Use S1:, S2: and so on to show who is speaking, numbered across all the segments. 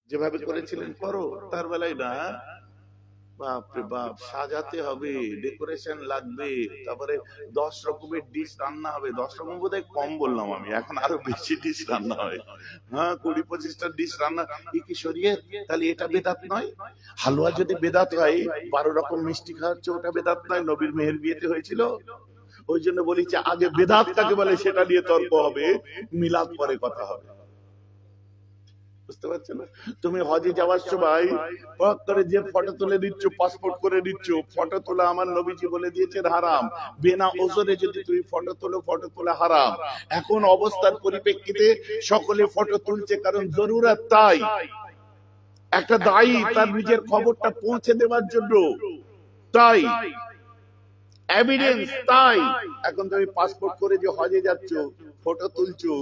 S1: যেভাবে করেছিলেন করো, তার বেলায় না। বাপ রে বাপ, সাজাতে হবে, ডেকোরেশন লাগবে, তারপরে 10 রকমের ডিশ রান্না হবে। 10 রকম বোধহয় কম বললাম আমি, এখন আরো বেশি ডিশ রান্না হয়। হ্যাঁ, 20-25টা ডিশ রান্না। এ কি শরীয়ত? তাহলে এটা বেদাত নয়? হালুয়া যদি বেদাত হয়, 12 রকম মিষ্টি খাওয়াচ্ছে, ওটা বেদাত নয়? নবীর মেহের বিয়েতে হয়েছিল। ওই জন্য বলি যে আগে বেদাত কাকে বলে সেটা নিয়ে তর্ক হবে, মিলাদ পরে কথা হবে। বুঝতে পারছো না? তুমি হজে যাওয়ার সময় পক করে যে ফটো তুলে দিচ্ছ, পাসপোর্ট করে দিচ্ছ, ফটো তোলা আমার নবীজি বলে দিয়েছেন হারাম। বিনা ওজরে যদি তুমি ফটো তোলো, ফটো তোলা হারাম। এখন অবস্থার পরিপ্রেক্ষিতে সকলে ফটো তুলছে, কারণ জরুরত তাই। একটা দায়ী তার নিজের খবরটা পৌঁছে দেওয়ার জন্য, তাই এভিডেন্স তাই। এখন তুমি পাসপোর্ট করে যে হজে যাচ্ছ, ফটো তুলছো,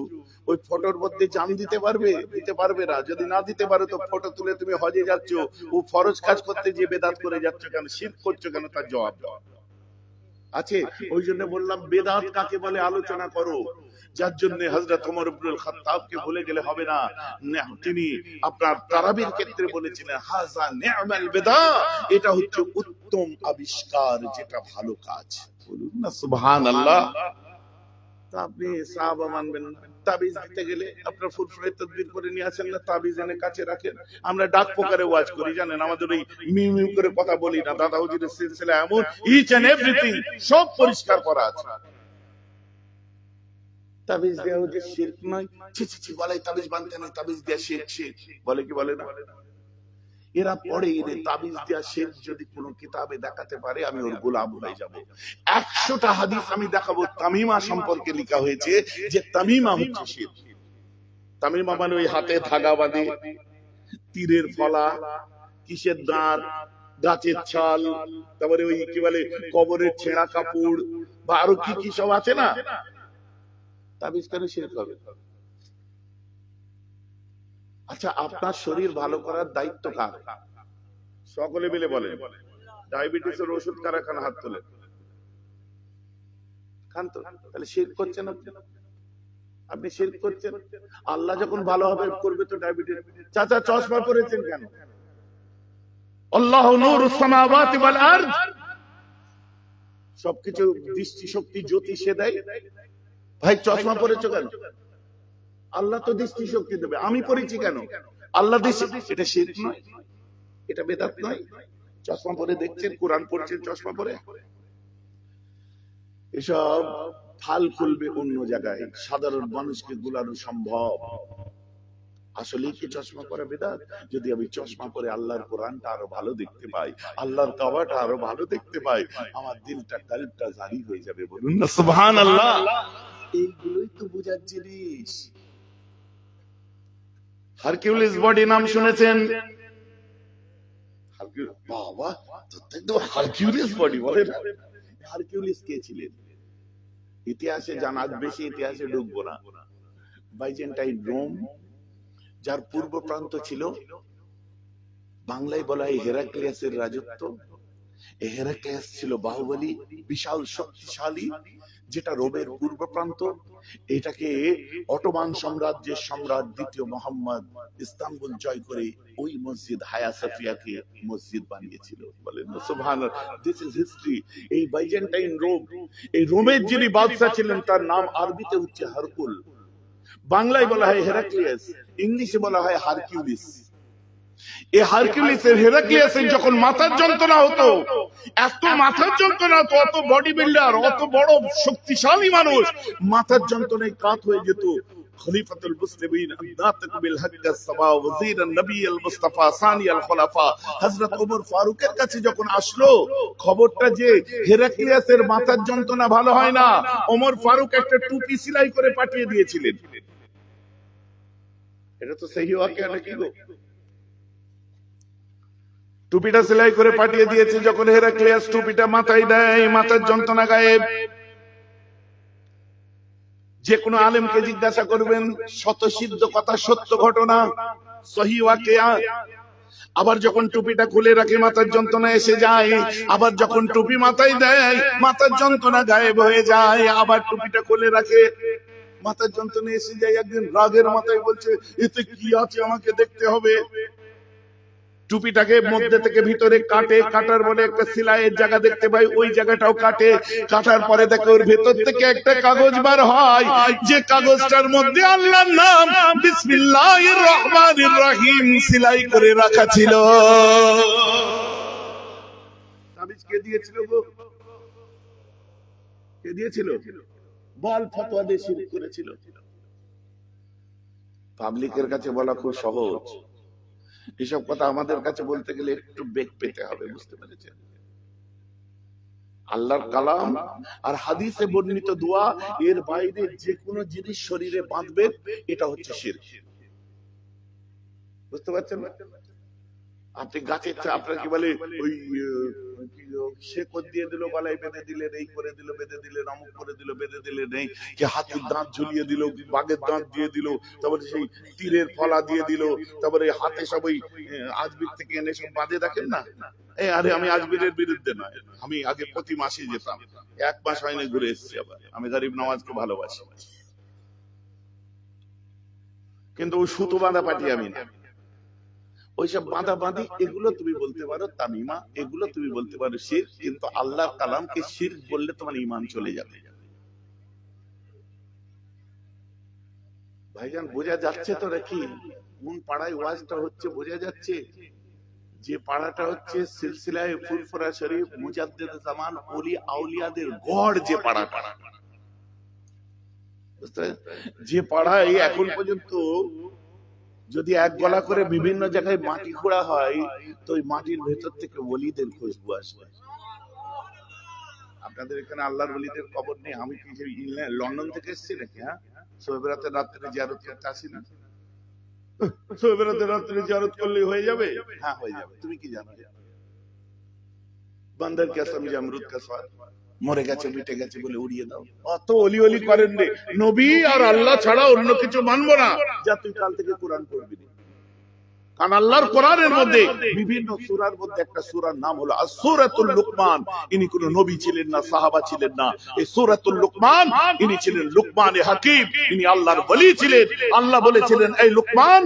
S1: ওই ফটোর মধ্যে জান দিতে পারবে? দিতে পারবে না। যদি না দিতে পারো তো ফটো তুলে তুমি হজে যাচ্ছ, ও ফরজ কাজ করতে যে বেদাত করে যাচ্ছ কেন, শিরক করছো কেন, তার জবাব দাও আছে। ওই জন্য বললাম বেদাত কাকে বলে আলোচনা করো। যার জন্য হযরত ওমর ইবনুল খাত্তাবকে ভুলে গেলে হবে না। তিনি আপনার তারাবির ক্ষেত্রে বলেছিলেন হাযা নি'মাল বিদা, এটা হচ্ছে উত্তম আবিষ্কার, যেটা ভালো কাজ। বলুন না সুবহানাল্লাহ। তা আপনি সাহাবা মানবেন না? তাবিজ দিতে গেলে আপনার ফুরফুরে তদবির করে নিয়ে আসেন না, তাবিজ এনে কাছে রাখেন। আমরা ডাক পোকারে ওয়াজ করি, জানেন, আমাদের ওই মিউ মিউ করে কথা বলি না। দাদা হুজুরের সিলসিলা এমন, ইচ এন্ড এভরিথিং সব পরিষ্কার করা আছে। তাবিজ দেওয়া হচ্ছে শিরক নয়? ছি ছি ছি, বলে তাবিজ বানতে নয়, তাবিজ দেয়া শিরক। শিরক বলে কি বলে না? এরা পড়ে, এদের তাবিজ দেয়া শিরক যদি কোনো কিতাবে দেখাতে পারে, আমি ওর গোলাম হয়ে যাব। 100টা হাদিস আমি দেখাবো তামিমা সম্পর্কে লেখা হয়েছে যে তামিমা হচ্ছে শিরক। তামিমা মানে ওই হাতে ধাগা বাঁধে, তীরের ফলা, কিসের দাঁত, গাছের ছাল, তারপরে ওই কি বলে কবরের ছেঁড়া কাপড়, বা আরো কি কি সব আছে না। তাবিজ কেন শিরক হবে? আচ্ছা, আপনার শরীর ভালো করার দায়িত্ব কার? সকলে মিলে বলেন। ডায়াবেটিসের ওষুধ কারা খান? হাত তোলে। খান তো? তাহলে শিরক করছেন আপনি। আপনি শিরক করছেন। আল্লাহ যখন ভালো হবে করবে তো ডায়াবেটিস। চাচা চশমা পরেছেন কেন? আল্লাহু নূরুস সামাওয়াতি ওয়াল আরদ, সবকিছু দৃষ্টি শক্তি জ্যোতি সে দেয়। ভাই চশমা পরেছো কেন? আল্লাহ তো দৃষ্টি শক্তি দেবে, আমি পড়েছি কেন? আল্লাহ দৃষ্টি। এটা শিরক নয়? এটা বেদাত নয়? চশমা পরে দেখছেন, কোরআন পড়ছেন চশমা পরে। এসব ফাল খুলবে অন্য জায়গায়, সাধারণ মানুষকে গুলানো সম্ভব। আসলে কি চশমা পরা বেদাত? যদি আমি চশমা পরে আল্লাহর কোরআনটা আরো ভালো দেখতে পাই, আল্লাহর কাবাটা আরো ভালো দেখতে পাই, আমার দিলটা কালবটা জারি হয়ে যাবে। বলুন না সুবহানাল্লাহ। এইগুলোই তো বোঝার জিনিস। হারকিউলিস বডি নাম শুনেছেন? বাবা, হারকিউলিস বডি বলে না? হারকিউলিস কে ছিলেন? ইতিহাসে জানা, বেশি ইতিহাসে ঢুকবো না। বাইজেন্টাইন রোম, যার পূর্ব প্রান্ত ছিল, বাংলায় বলা হয় হেরাক্লিয়াসের রাজত্ব। হেরাক্লিয়াস ছিল বাহুবলী, বিশাল শক্তিশালী, যেটা রোমের পূর্ব প্রান্ত। এটাকে অটোমান সাম্রাজ্যের সম্রাট দ্বিতীয় মোহাম্মদ ইস্তাম্বুল জয় করে ওই মসজিদ হায়া সোফিয়াকে মসজিদ বানিয়েছিল। বলেন সুবহানাল্লাহ। This is history. এই বাইজেন্টাইন রোম, এই রোমের যিনি বাদশা ছিলেন তার নাম আরবিতে হচ্ছে হারকুল, বাংলায় বলা হয় হেরাক্লিয়াস, ইংলিশে বলা হয় হারকিউলিস। এই হারকিউলিসের, হেরাক্লিয়াসের যখন মাথার যন্ত্রণা হতো, এত মাথার যন্ত্রণা হতো, অত বডি বিল্ডার, অত বড় শক্তিশালী মানুষ, মাথার যন্ত্রণায় কাত হয়ে যেত। খলিফাতুল মুসলিমিন নাতিক বিল হক আস-সাবা ওয়াজির নবী আল মুস্তাফা সানি আল খোলাফা হযরত ওমর ফারুকের কাছে যখন আসলো খবরটা যে হেরাক্লিয়াসের মাথার যন্ত্রণা ভালো হয় না, ওমর ফারুক একটা টুপি সেলাই করে পাঠিয়ে দিয়েছিলেন। এটা তো সহি ওয়াকিয়া নাকি গো? টুপিটা সেলাই করে পাঠিয়ে দিয়েছে। যখন হেরাক্লিয়াস টুপিটা মাথায় দেয়, মাথার যন্ত্রণা গায়েব। যে কোনো আলেমকে জিজ্ঞাসা করবেন, শতসিদ্ধ কথা, সত্য ঘটনা, সহি ওয়াকিয়া। আবার যখন টুপিটা খুলে রাখে মাথার যন্ত্রণা এসে যায়, আবার যখন টুপি মাথায় দেয় মাথার যন্ত্রণা গায়েব হয়ে যায়, আবার টুপিটা খুলে রাখে মাথার যন্ত্রণা এসে যায়। একদিন রাগের মাথায় বলছে, এতে কি আছে আমাকে দেখতে হবে। টুপিটাকে মধ্যে থেকে ভিতরে কাটে, কাটার পরে একটা সেলাইয়ের জায়গা দেখতে পাই, ওই জায়গাটাও কাটে, কাটার পরে দেখে ওর ভেতর থেকে একটা কাগজ বার হয়, যে কাগজটার মধ্যে আল্লাহর নাম বিসমিল্লাহির রহমানির রহিম সেলাই করে রাখা ছিল। তাবিজ কে দিয়েছিল গো? কে দিয়েছিল? বল ফতোয়া দিয়ে শিরক করেছিল। পাবলিকের কাছে বলা খুব সহজ, এসব কথা আমাদের কাছে বলতে গেলে একটু বেগ পেতে হবে, বুঝতে পেরেছেন? আল্লাহর কালাম আর হাদিসে বর্ণিত দোয়া, এর বাইরে যে কোনো জিনিস শরীরে বাঁধবে, এটা হচ্ছে শিরক। বুঝতে পারছেন? আপনি গাছের আপনার কি বলে ওই শেকড় দিয়ে দিল, গলায় বেঁধে দিলেন, এই করে দিল, বেঁধে দিলেন, অমুক করে দিল, বেঁধে দিলেন, এই কি হাতির দাঁত ঝুলিয়ে দিল, বাঘের দাঁত দিয়ে দিল, তারপরে সেই তীরের ফলা দিয়ে দিল, তারপরে হাতে সব ওই আজমির থেকে এনে সব বাঁধে দেখেন না। আরে আমি আজমিরের বিরুদ্ধে নয়, আমি আগে প্রতি মাসে যেতাম, 1 মাস হয়নি ঘুরে এসেছি আবার। আমি গরিব নওয়াজকে ভালোবাসি, কিন্তু ওই সুতো বাঁধা পাটি আমি না। ওইসব বাঁধা বাঁধি এগুলো তুমি বলতে পারো তামিমা, এগুলো তুমি বলতে পারো শিরক, কিন্তু আল্লাহর কালামকে শিরক বললে তোমার ঈমান চলে যাবে। ভাইজান বোঝা যাচ্ছে তো নাকি কোন পাড়ায় ওয়াজটা হচ্ছে? বোঝা যাচ্ছে যে পাড়াটা হচ্ছে সিলসিলায়ে ফুরফুরা শরীফ মুজাদ্দিদ জামান ওলি আউলিয়াদের গড়, যে পাড়াটা, যে পাড়ায় এখন পর্যন্ত যদি এক গলা করে বিভিন্ন জায়গায় মাটি খোঁড়া হয়, তো ওই মাটির ভেতর থেকে ওলিদের খুশবু আসবে। আপনাদের এখানে আল্লাহর ওলিদের খবর নেই? আমি কি লন্ডন থেকে এসেছি নাকি? হ্যাঁ, সোহেবরাতের রাত্রে জিয়ারত করতে আসি না? সোহেবরাতের রাত্রে জিয়ারত করলে হয়ে যাবে? হ্যাঁ হয়ে যাবে। তুমি কি জানো? বান্দার কাসম জামরুদ কা স্বাদ, মরে গেছে মিটে গেছে বলে উড়িয়ে দাও। অত অলি অলি করেন রে, নবী আর আল্লাহ ছাড়া অন্য কিছু মানবো না। যা তুই কাল থেকে কোরআন পড়বি না, কারণ আল্লাহর কোরআনের মধ্যে বিভিন্ন সূরার মধ্যে একটা সূরার নাম হলো সূরাতুল লুকমান। ইনি কোনো নবী ছিলেন না, সাহাবা ছিলেন না। এই সূরাতুল লুকমান, ইনি ছিলেন লুকমানে হাকিম, ইনি আল্লাহর ওলি ছিলেন। আল্লাহ বলেছিলেন, এই লুকমান,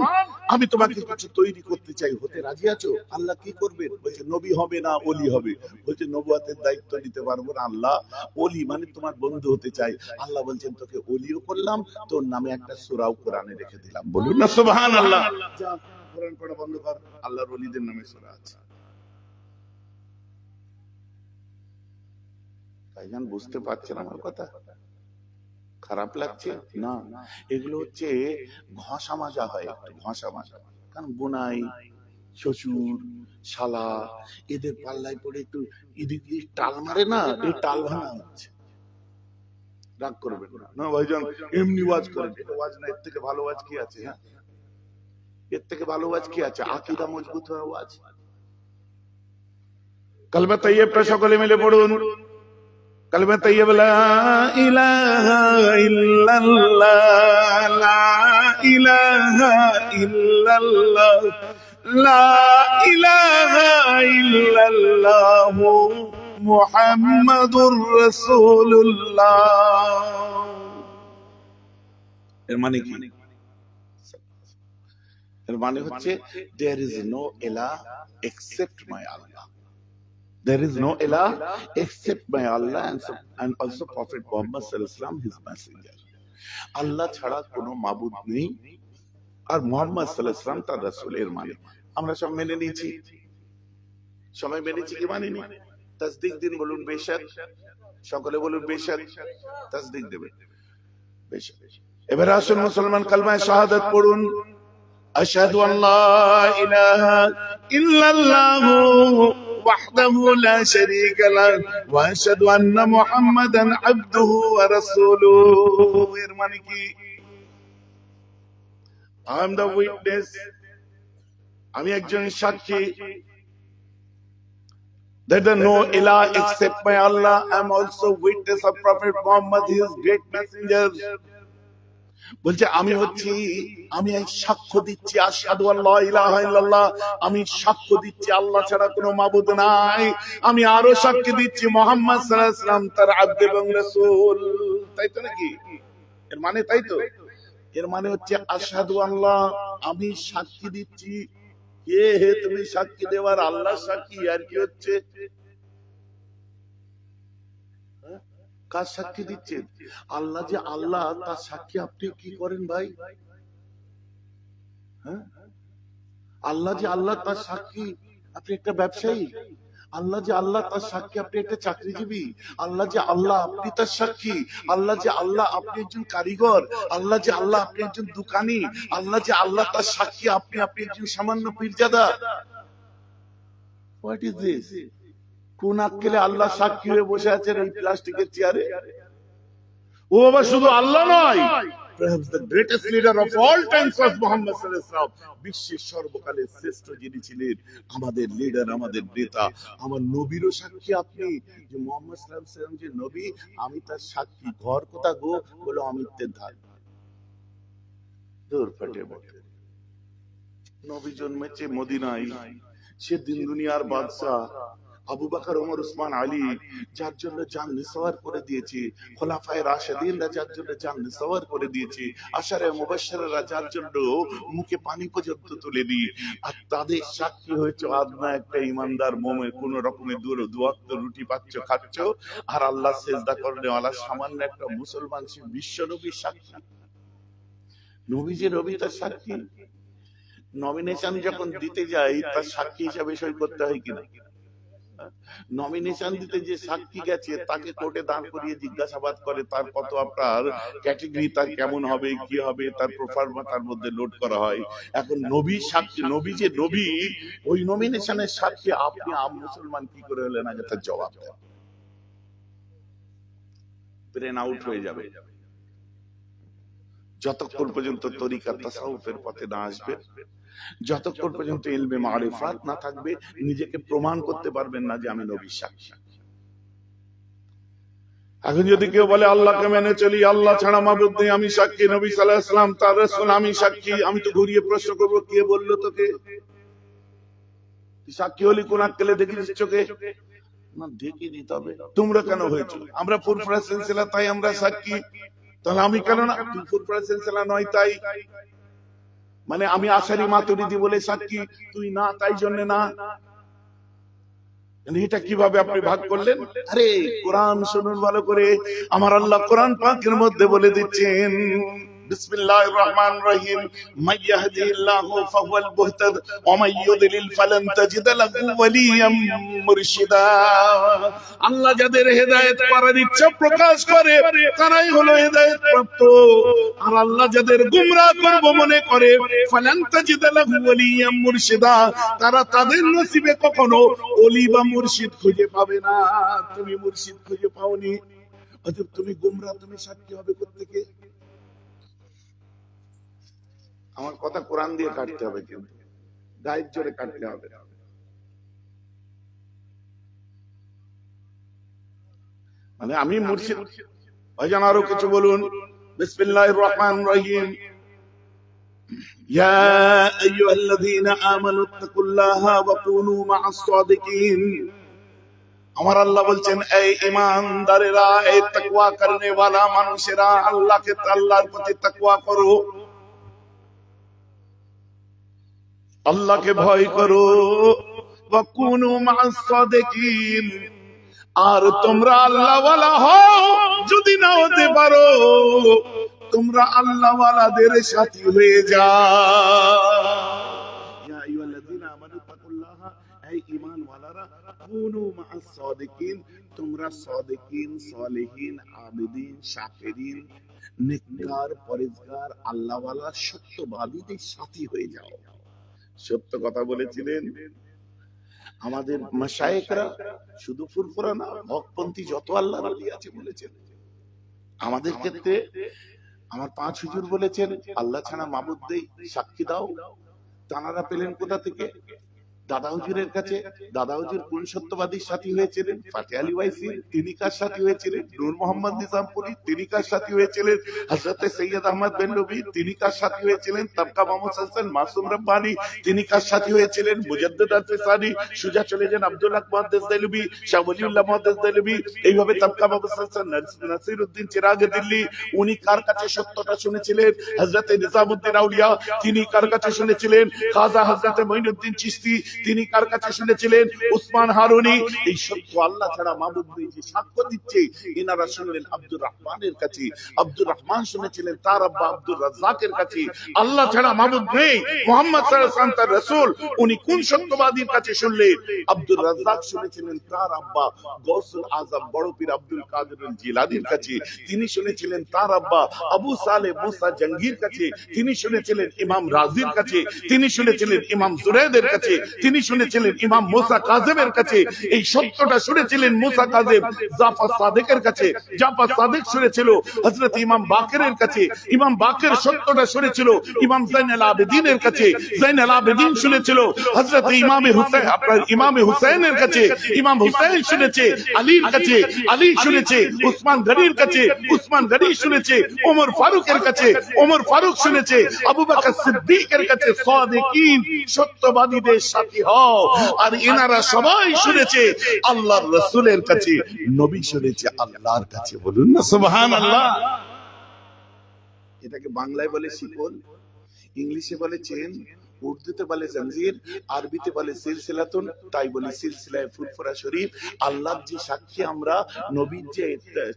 S1: আমি তোমাকে কিছু তৈরি করতে চাই, হতে রাজি আছো? আল্লাহ কি করবেন? বলছে নবী হবে না ওলি হবে। বলছে নবুয়তের দায়িত্ব নিতে পারবো না আল্লাহ, ওলি মানে তোমার বন্ধু হতে চাই। আল্লাহ বলছেন তোকে ওলিও করলাম, তোর নামে একটা সূরাও কোরআনে রেখে দিলাম। বলুন না সুবহানাল্লাহ। কোরআন পড়া বন্ধ কর, আল্লাহর ওলিদের নামে সূরা আছে। ভাইজান বুঝতে পারছেন আমার কথা? খারাপ লাগছে না? এগুলো হচ্ছে ঘষা মাজা হয়, একটু ঘষা মাজা। কারণ বোনাই, শ্বশুর, শালা, এদের পাল্লায় পড়ে একটু এদিক দিয়ে টাল মারে না, এই টাল ভাঙা হচ্ছে। রাগ করবেন না ভাইজান, এমনি ওয়াজ করেন, এটা ওয়াজ না, এর থেকে ভালো ওয়াজ কি আছে? হ্যাঁ, এর থেকে ভালো ওয়াজ কি আছে? আকীদা মজবুত হওয়া ওয়াজ। কালমা তাইয়্যিবটা সকলে মিলে পড়ুন। কালমা তাইয়্যিব, লা ইলাহা ইল্লাল্লাহ, লা ইলাহা ইল্লাল্লাহ, লা ইলাহা ইল্লাল্লাহ, মুহাম্মাদুর রাসূলুল্লাহ। এর মানে কি? এর মানে হচ্ছে there is no ilah except my Allah. There is no ilah except my Allah, and also Prophet Muhammad sallallahu alaihi wasallam, his messenger. আল্লাহ ছাড়া কোনো মাবুদ নেই, আর মুহাম্মদ সাল্লাল্লাহু আলাইহি ওয়াসাল্লাম তার রাসূল। এর মানে আমরা সব মেনে নিয়েছি, সবাই মেনেছি কি মানিনি? তাসদিক দিন, বলুন বেশক। সকলে বলুন বেশক, তাসদিক দেবে বেশক। এবার আসুন মুসলমান, কালমায়ে শাহাদাত পড়ুন। আশহাদু আল্লা ইলাহা ইল্লাল্লাহু ওয়াহদাহু লা শারীকা লাহু ওয়া আশহাদু আন্না মুহাম্মাদান আবদুহু ওয়া রাসূলুহু। এর মানে কি? I am the witness, আমি একজন সাক্ষী, that there is no ilah except my Allah. I am also witness of Prophet Muhammad, his great messenger. বলছে আমি হচ্ছি, আমি সাক্ষ্য দিচ্ছি, আশহাদু আল্লা ইলাহা ইল্লাল্লাহ, আমি সাক্ষ্য দিচ্ছি আল্লাহ ছাড়া কোনো মাবুদ নাই। আমি আরো সাক্ষী দিচ্ছি মুহাম্মদ সাল্লাল্লাহু আলাইহি ওয়াসাল্লাম তার আব্দ এবং রাসূল। তাই তো নাকি? এর মানে তাই তো? এর মানে হচ্ছে আশহাদু আল্লাহ, আমি সাক্ষী দিচ্ছি কে হে তুমি সাক্ষী দেওয়ার? আল্লাহ সাক্ষী। আর কি হচ্ছে? কার সাক্ষী দিচ্ছেন? আল্লাহ যে আল্লাহ, তার সাক্ষী আপনি কি করেন ভাই? হ্যাঁ, আল্লাহ যে আল্লাহ, তার সাক্ষী আপনি একটা ব্যবসায়ী। আল্লাহ যে আল্লাহ, তার সাক্ষী আপনি একটা চাকরিজীবী। আল্লাহ যে আল্লাহ, আপনি তার সাক্ষী। আল্লাহ যে আল্লাহ, আপনি একজন কারিগর। আল্লাহ যে আল্লাহ, আপনি একজন দোকানি। আল্লাহ যে আল্লাহ, তার সাক্ষী আপনি একজন সামান্য পীরজাদা। What is this? কোন আক্কেলে আল্লাহ সাক্ষী হয়ে বসে আছেন এই প্লাস্টিকের চেয়ারে? ও বাবা, শুধু আল্লাহ নয়, perhaps the greatest leader of all times was Muhammad sallallahu alaihi wasallam. বিশ্বের সর্বকালের শ্রেষ্ঠ যিনি ছিলেন, আমাদের লিডার, আমাদের নেতা, আমার নবীরও সাক্ষী আপনি। যে মুহাম্মদ সাল্লাল্লাহু আলাইহি ওয়াসাল্লাম যে নবী, আমি তার সাক্ষী। ঘর কোথা গো? বলে অমিত্যের ধার। দূর ফেটে বটে। নবী জন্মেছে মদিনায়, সে দিন দুনিয়ার বাদশা। আবু বকর, ওমর, উসমান, আলী যার জন্য জান নিসওয়ার করে দিয়েছে, খোলাফায়ে রাশিদিনরা যার জন্য জান নিসওয়ার করে দিয়েছে, আশারে মুবাশশিররা যার জন্য মুখে পানি পর্যন্ত তুলেনি, আর তাদের সাক্ষী হয়েছে আদনা একটা ইমানদার মোমেন। কোন রকমের দুয়াক্ত রুটি পাচ্ছ, খাচ্ছ, আর আল্লাহ সেজদা করনে ওয়ালা সামান্য একটা মুসলমান, সে বিশ্ব নবীর সাক্ষী। নবী যে নবী, তার সাক্ষী। নমিনেশন যখন দিতে যাই, তার সাক্ষী হিসাবে সই করতে হয় কিনা? নমিনেশন দিতে যে সাক্ষী গেছে, তাকে কোর্টে দাঁড় করিয়ে জিজ্ঞাসাবাদ করে, তার কত আপনার ক্যাটেগরি, তার কেমন হবে, কি হবে, তার প্রোফাইলটা তার মধ্যে লোড করা হয়। এখন নবী সাক্ষী, নবী যে নবী, ওই নমিনেশনের সাক্ষী আপনি মুসলমান কি করে হলেন? আগে তার জবাব দেন। ব্রেন আউট হয়ে যাবে যতক্ষণ পর্যন্ত তরিকা তাসাউফের পথে না আসবে, যতক্ষণ পর্যন্ত ইলমে মারিফাত না থাকবে, নিজেকে প্রমাণ করতে পারবেন না যে আমি নবীর সাক্ষী। এখন যদি কেউ বলে আল্লাহকে মেনে চলি, আল্লাহ ছাড়া মাবুদ নেই, আমি সাক্ষী, নবী সাল্লাল্লাহু আলাইহি ওয়াসাল্লাম তার রাসূল, আমি সাক্ষী, আমি তো ঘুরিয়ে প্রশ্ন করব, কে বললো তোকে? সাক্ষী হলি কোন আক্কেলে দেখিস চোখে? না, দেখিয়ে দিতে হবে। তোমরা কেন হয়েছো? আমরা ফুরফুরা সিলসিলা, তাই আমরা সাক্ষী। তাহলে আমি কেন না? তুই ফুরফুরা সিলসিলা নয় তাই, মানে আমি আশারি মাতুরিদি বলে সাক্ষী, তুই না, তাই জন্য না। এটা কিভাবে আপনি ভাগ করলেন? আরে কোরআন শুনুন ভালো করে। আমার আল্লাহ কোরআন পাকের মধ্যে বলে দিচ্ছেন, বিসমিল্লাহির রহমানির রহিম, মাইয়াহদিল্লাহু ফাহুয়াল মুহতাদ ওয়া মান ইউদ্লিল ফালান তাজিদ লাহু ওয়ালিয়াম মুরশিদা। আল্লাহ যাদের হেদায়েত করার ইচ্ছা প্রকাশ করে, তারাই হলো হেদায়েত প্রাপ্ত। আর আল্লাহ যাদের গোমরাহ করব মনে করে, ফালান তাজিদ লাহু ওয়ালিয়াম মুরশিদা, তারা তাদের নসিবে কখনো ওলি বা মুর্শিদ খুঁজে পাবে না। তুমি মুর্শিদ খুঁজে পাওনি, অতএব তুমি গোমরাহ, তুমি সাক্ষী হবে কোত্থেকে? আমার কথা কোরআন দিয়ে কাটতে হবে, কিন্তু গায়ের জোরে কাটতে হবে। মানে আমি মুর্শিদ। ভাইজান আরো কিছু বলুন। বিসমিল্লাহির রহমানির রহিম, ইয়া আইয়ুহাল্লাযীনা আমানুত্তাকুল্লাহা ওয়া কুনু মা'আস সাদিকিন। আমার আল্লাহ বলছেন, এই ঈমানদারেরা, এই তাকওয়া করনে ওয়ালা মানুষেরা, আল্লাহকে, আল্লাহর প্রতি তাকওয়া করো, আল্লাহকে ভয় করো। ওয়া কুনু মা'আস সাদিকিন, আর তোমরা আল্লাহ ওয়ালা হও। যদি না হতে পারো, তোমরা আল্লাহ ওয়ালাদের সাথী হয়ে যাও। ইয়া আইয়ুহাল্লাযীনা আমানুত্তাকুল্লাহা, এই ঈমান ওয়ালারা, কুনু মা'আস সাদিকিন, তোমরা সাদিকিন, সালেহিন, আবিদিন, শাকিরিন, নেককার, পরেজগার, আল্লাহ ওয়ালা, সত্যবাদীদের সাথী হয়ে যাও। সত্য কথা বলেছিলেন আমাদের মাশায়েখরা, শুধু ফুরফুরা না, হকপন্থী যত আল্লাহর ওলি আছে বলেছেন। আমাদের ক্ষেত্রে আমার পাঁচ হুজুর বলেছেন, আল্লাহ ছাড়া মাবুদ নেই, সাক্ষী দাও। তানারা পেলেন কোথা থেকে? দাদা হুজুরের কাছে। দাদা হুজুর কোন সত্যবাদীর সাথী হয়েছিলেন? ফাতে আলী ওয়াইসি। তিনি কার সাথী হয়েছিলেন? নূর মোহাম্মদ নিজামপুরি। তিনি কার সাথী হয়েছিলেন? হযরত সৈয়দ আহমদ বেনলভি। তিনি কার সাথী হয়েছিলেন? তবকা মোহাম্মদ হাসান মাসুম রব্বানী। তিনি কার সাথী হয়েছিলেন? মুজাদ্দিদ আল-ফিসানি। সোজা চলে যান আব্দুল হক মুহাদ্দিস দেহলভী, শাহ ওলিউল্লাহ মুহাদ্দিস দেহলভী। এইভাবে তবকা মোহাম্মদ হাসান নাসিরউদ্দিন চিরাগ দিল্লি। উনি কার কাছে সত্যটা শুনেছিলেন? হযরত নিজামউদ্দিন আউলিয়া। তিনি কার কাছে শুনেছিলেন? খাজা হযরত মঈনুদ্দিন চিশতি। তিনি কার কাছে শুনেছিলেন? উসমান হারুনি। এই সত্য আল্লাহ ছাড়া মাবুদ নেই যে সাক্ষ্য দিচ্ছে, এনারা শুনলেন আব্দুর রহমানের কাছে। আব্দুর রহমান শুনেছিলেন তার আব্বা আব্দুর রাজ্জাকের কাছে। আল্লাহ ছাড়া মাবুদ নেই, মুহাম্মদ সাল্লাল্লাহু আলাইহি ওয়াসাল্লাম তার রাসূল। উনি কোন সত্যবাদীর কাছে শুনলেন? আব্দুর রাজ্জাক শুনেছিলেন তার আব্বা গৌসুল আজম বড় পীর আব্দুল কাদের জিলানীর কাছে। তিনি শুনেছিলেন তার আব্বা আবু সালেহ মুসা জঙ্গির কাছে। তিনি শুনেছিলেন ইমাম রাজির কাছে। তিনি শুনেছিলেন ইমাম জুরাইদের কাছে। তিনি শুনেছিলেন ইমাম মুসা কাযিমের কাছে। এই সত্যটা শুনেছিলেন মুসা কাযিম জাফর সাদিকের কাছে। জাফর সাদিক শুনেছিল হযরত ইমাম বাকেরের কাছে। ইমাম বাকের সত্যটা শুনেছিল ইমাম যায়নুল আবেদিনের কাছে। যায়নুল আবেদিন শুনেছিল হযরত ইমাম হুসাইনের কাছে। ইমাম হুসাইন শুনেছে আলীর কাছে। আলী শুনেছে উসমান গনির কাছে। উসমান গনি শুনেছে ওমর ফারুকের কাছে। ওমর ফারুক শুনেছে আবু বকর সিদ্দিকের কাছে। সাদিকিন সত্যবাদীদের সাথী হও। আর এনারা সবাই শুনেছে আল্লাহর রাসূলের কাছে। নবী শুনেছে আল্লাহর কাছে। বলুন না সুবহানাল্লাহ। এটাকে বাংলায় বলে শিকল, ইংলিশে বলে চেন, উর্দুতে বলে জঞ্জির, আরবিতে বলে সিলসিলাতুন। তাই বলি সিলসিলায়ে ফুরফুরা শরীফ। আল্লাহর যে সাক্ষী আমরা, নবীর যে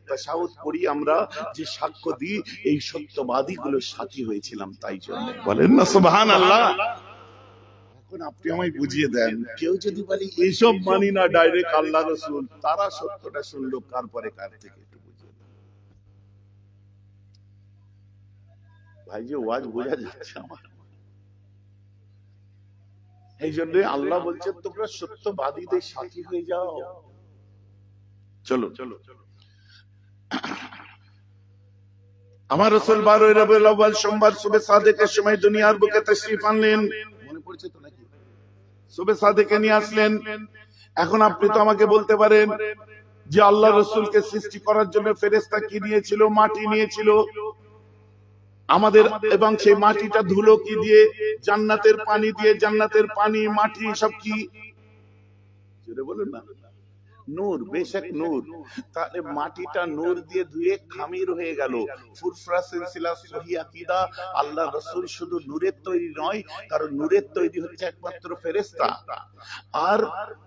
S1: তাশাহুদ পড়ি আমরা, যে সাক্ষ্য দিই, এই সত্যবাদী গুলোর সাথী হয়েছিলাম। তাই জন্য বলেন না সুবহানাল্লাহ। এখন আপনি আমায় বুঝিয়ে দেন, কেউ যদি বলে এইসব মানি না, ডাইরেক্ট আল্লাহ রাসূল, তারা সত্যটা শুনলো কার পরে কার থেকে? একটু বুঝিয়ে দেন ভাই, যে ওয়াজ বোঝা যাচ্ছে আমার। এই জন্য আল্লাহ বলছেন তোমরা সত্যবাদীদের সাথী হয়ে যাও। চলো চলো আমার রাসূল 12 রবিউল আউয়াল সোমবার সুবে সাদেকের সময় দুনিয়ার বুকে তাশরীফ আনলেন। মনে পড়ছে তো নাকি? সুবে সাদেকে নিয়ে আসলেন। এখন আপনি তো আমাকে বলতে পারেন যে আল্লাহ রাসূলকে সৃষ্টি করার জন্য ফেরেশতা কি নিয়েছিল? মাটি নিয়েছিল আমাদের, এবং সেই মাটিটা ধুলো কি দিয়ে? জান্নাতের পানি দিয়ে। জান্নাতের পানি, মাটি সব কি? জোরে বলুন না। নূর, বেশক নূর। তাহলে মাটিটা নূর দিয়ে ধুয়ে খামির হয়ে গেল। ফুরফুরা সিলসিলা সহিহ আকীদা, আল্লাহ রাসূল শুধু নূরের তৈরি নয়, কারণ নূরের তৈরি হচ্ছে একমাত্র ফেরেশতা। আর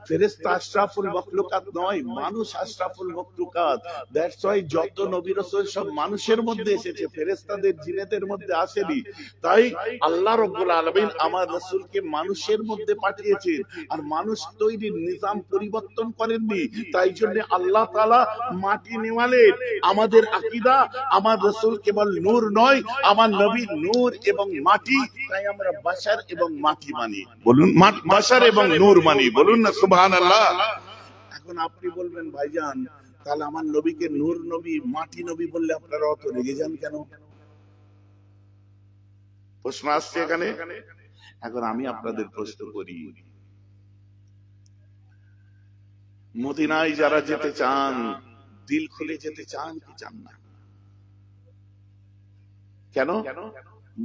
S1: ফেরেশতা আশরাফুল মাখলুকাত নয়, মানুষ আশরাফুল মাখলুকাত। দ্যাটস ওয়াই যত নবী রাসূল সব মানুষের মধ্যে এসেছে, ফেরেশতাদের জিনেদের মধ্যে আসেনি। তাই আল্লাহ রাব্বুল আলামিন আমার রাসূলকে মানুষের মধ্যে পাঠিয়েছেন। আর মানুষ তৈরির নিজাম পরিবর্তন করেননি। তাই জন্য আল্লাহ তাআলা মাটি নিওয়ালেন। আমাদের আকীদা, আমার রাসূল কেবল নূর নয়, আমার নবী নূর এবং মাটি। তাই আমরা বাশার এবং মাটি মানি। বলুন বাশার এবং নূর মানি। বলুন না সুবহানাল্লাহ। এখন আপনি বলবেন ভাইজান, তাহলে আমার নবীকে নূর নবী, মাটি নবী বললে আপনারা অত রেগে যান কেন? প্রশ্ন আসছে এখানে। এখন আমি আপনাদের প্রশ্ন করি, মদিনায় যারা যেতে চান, দিল খুলে যেতে চান কি চান না? কেন?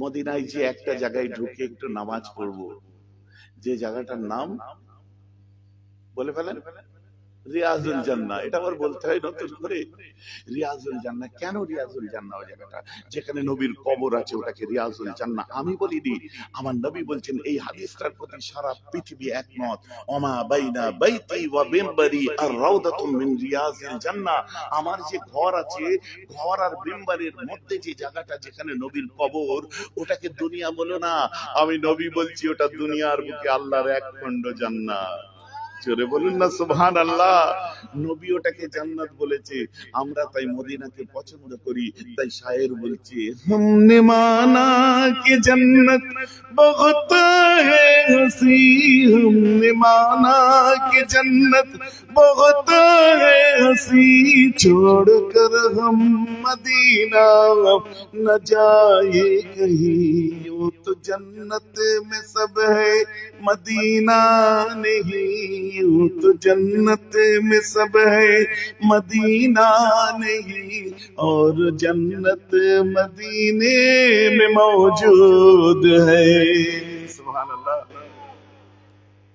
S1: মদিনায় যে একটা জায়গায় ঢুকে একটু নামাজ পড়বো, যে জায়গাটার নাম বলে ফেলেন, রিয়াজুল জান্নাহ। এটা আবার বলতে হয় নতুন করে, রিয়াজুল জান্নাহ। কেন রিয়াজুল জান্নাহ? ওই জায়গাটা যেখানে নবীর কবর আছে, ওটাকে রিয়াজুল জান্নাহ আমি বলিনি, আমার নবী বলছেন। এই হাদিসটার প্রতি সারা পৃথিবী একমত। ওমা বাইনা বাইতি ওয়া মিম্বারি আর রাউদাতুম মিন রিয়াজিল জান্নাহ। আমার যে ঘর আছে, ঘর আর মিম্বারের মধ্যে যে জায়গাটা যেখানে নবীর কবর, ওটাকে দুনিয়া বলো না। আমি নবী বলছি, ওটা দুনিয়ার বুকে আল্লাহর এক খণ্ড জান্নাত। জোরে বলুন না সুবহানাল্লাহ। নবী ওটাকে জান্নাত বলেছে। আমরা তাই মদিনাকে পছন্দ করি। তাই শায়ের বলছে, हमने माना कि जन्नत बहुत है हंसी, हमने माना कि जन्नत बहुत है हंसी, छोड़कर हम मदीना न जाए कहीं, यूं तो जन्नत में सब है मदीना नहीं, यूं तो जन्नत में सब है मदीना नहीं, और जन्नत मदीने में मौजूद है। सुभान अल्लाह।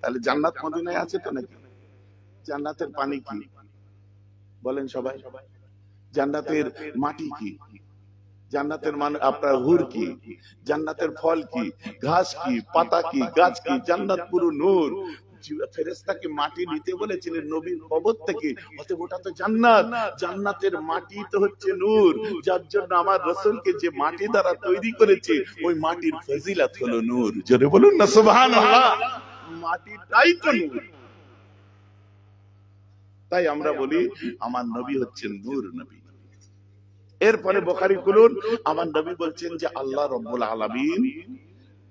S1: তাহলে জান্নাত মদিনায় আছে তো নাকি? জান্নাতের পানি কি বলেন সবাই? জান্নাতের মাটি কি? জান্নাতের আপনার হুর কি? জান্নাতের ফল কি? ঘাস কি? পাতা কি? গাছ কি? জান্নাত পুরো নূর। ফেরেশতাকে মাটি নিতে বলেছিলেন নবীর কবর থেকে, অতএব ওটা তো জান্নাত। জান্নাতের মাটি তো হচ্ছে নূর, যার জন্য আমার রাসূলকে যে মাটি দ্বারা তৈরি করেছে ওই মাটির ফজিলত হলো নূর। জোরে বলুন না সুবহানাল্লাহ। মাটিটাই তো নূর। তাই আমরা বলি আমার নবী হচ্ছেন নূর নবী। এরপরে বুখারী খুলুন, আমার নবী বলছেন যে আল্লাহ রাব্বুল আলামিন,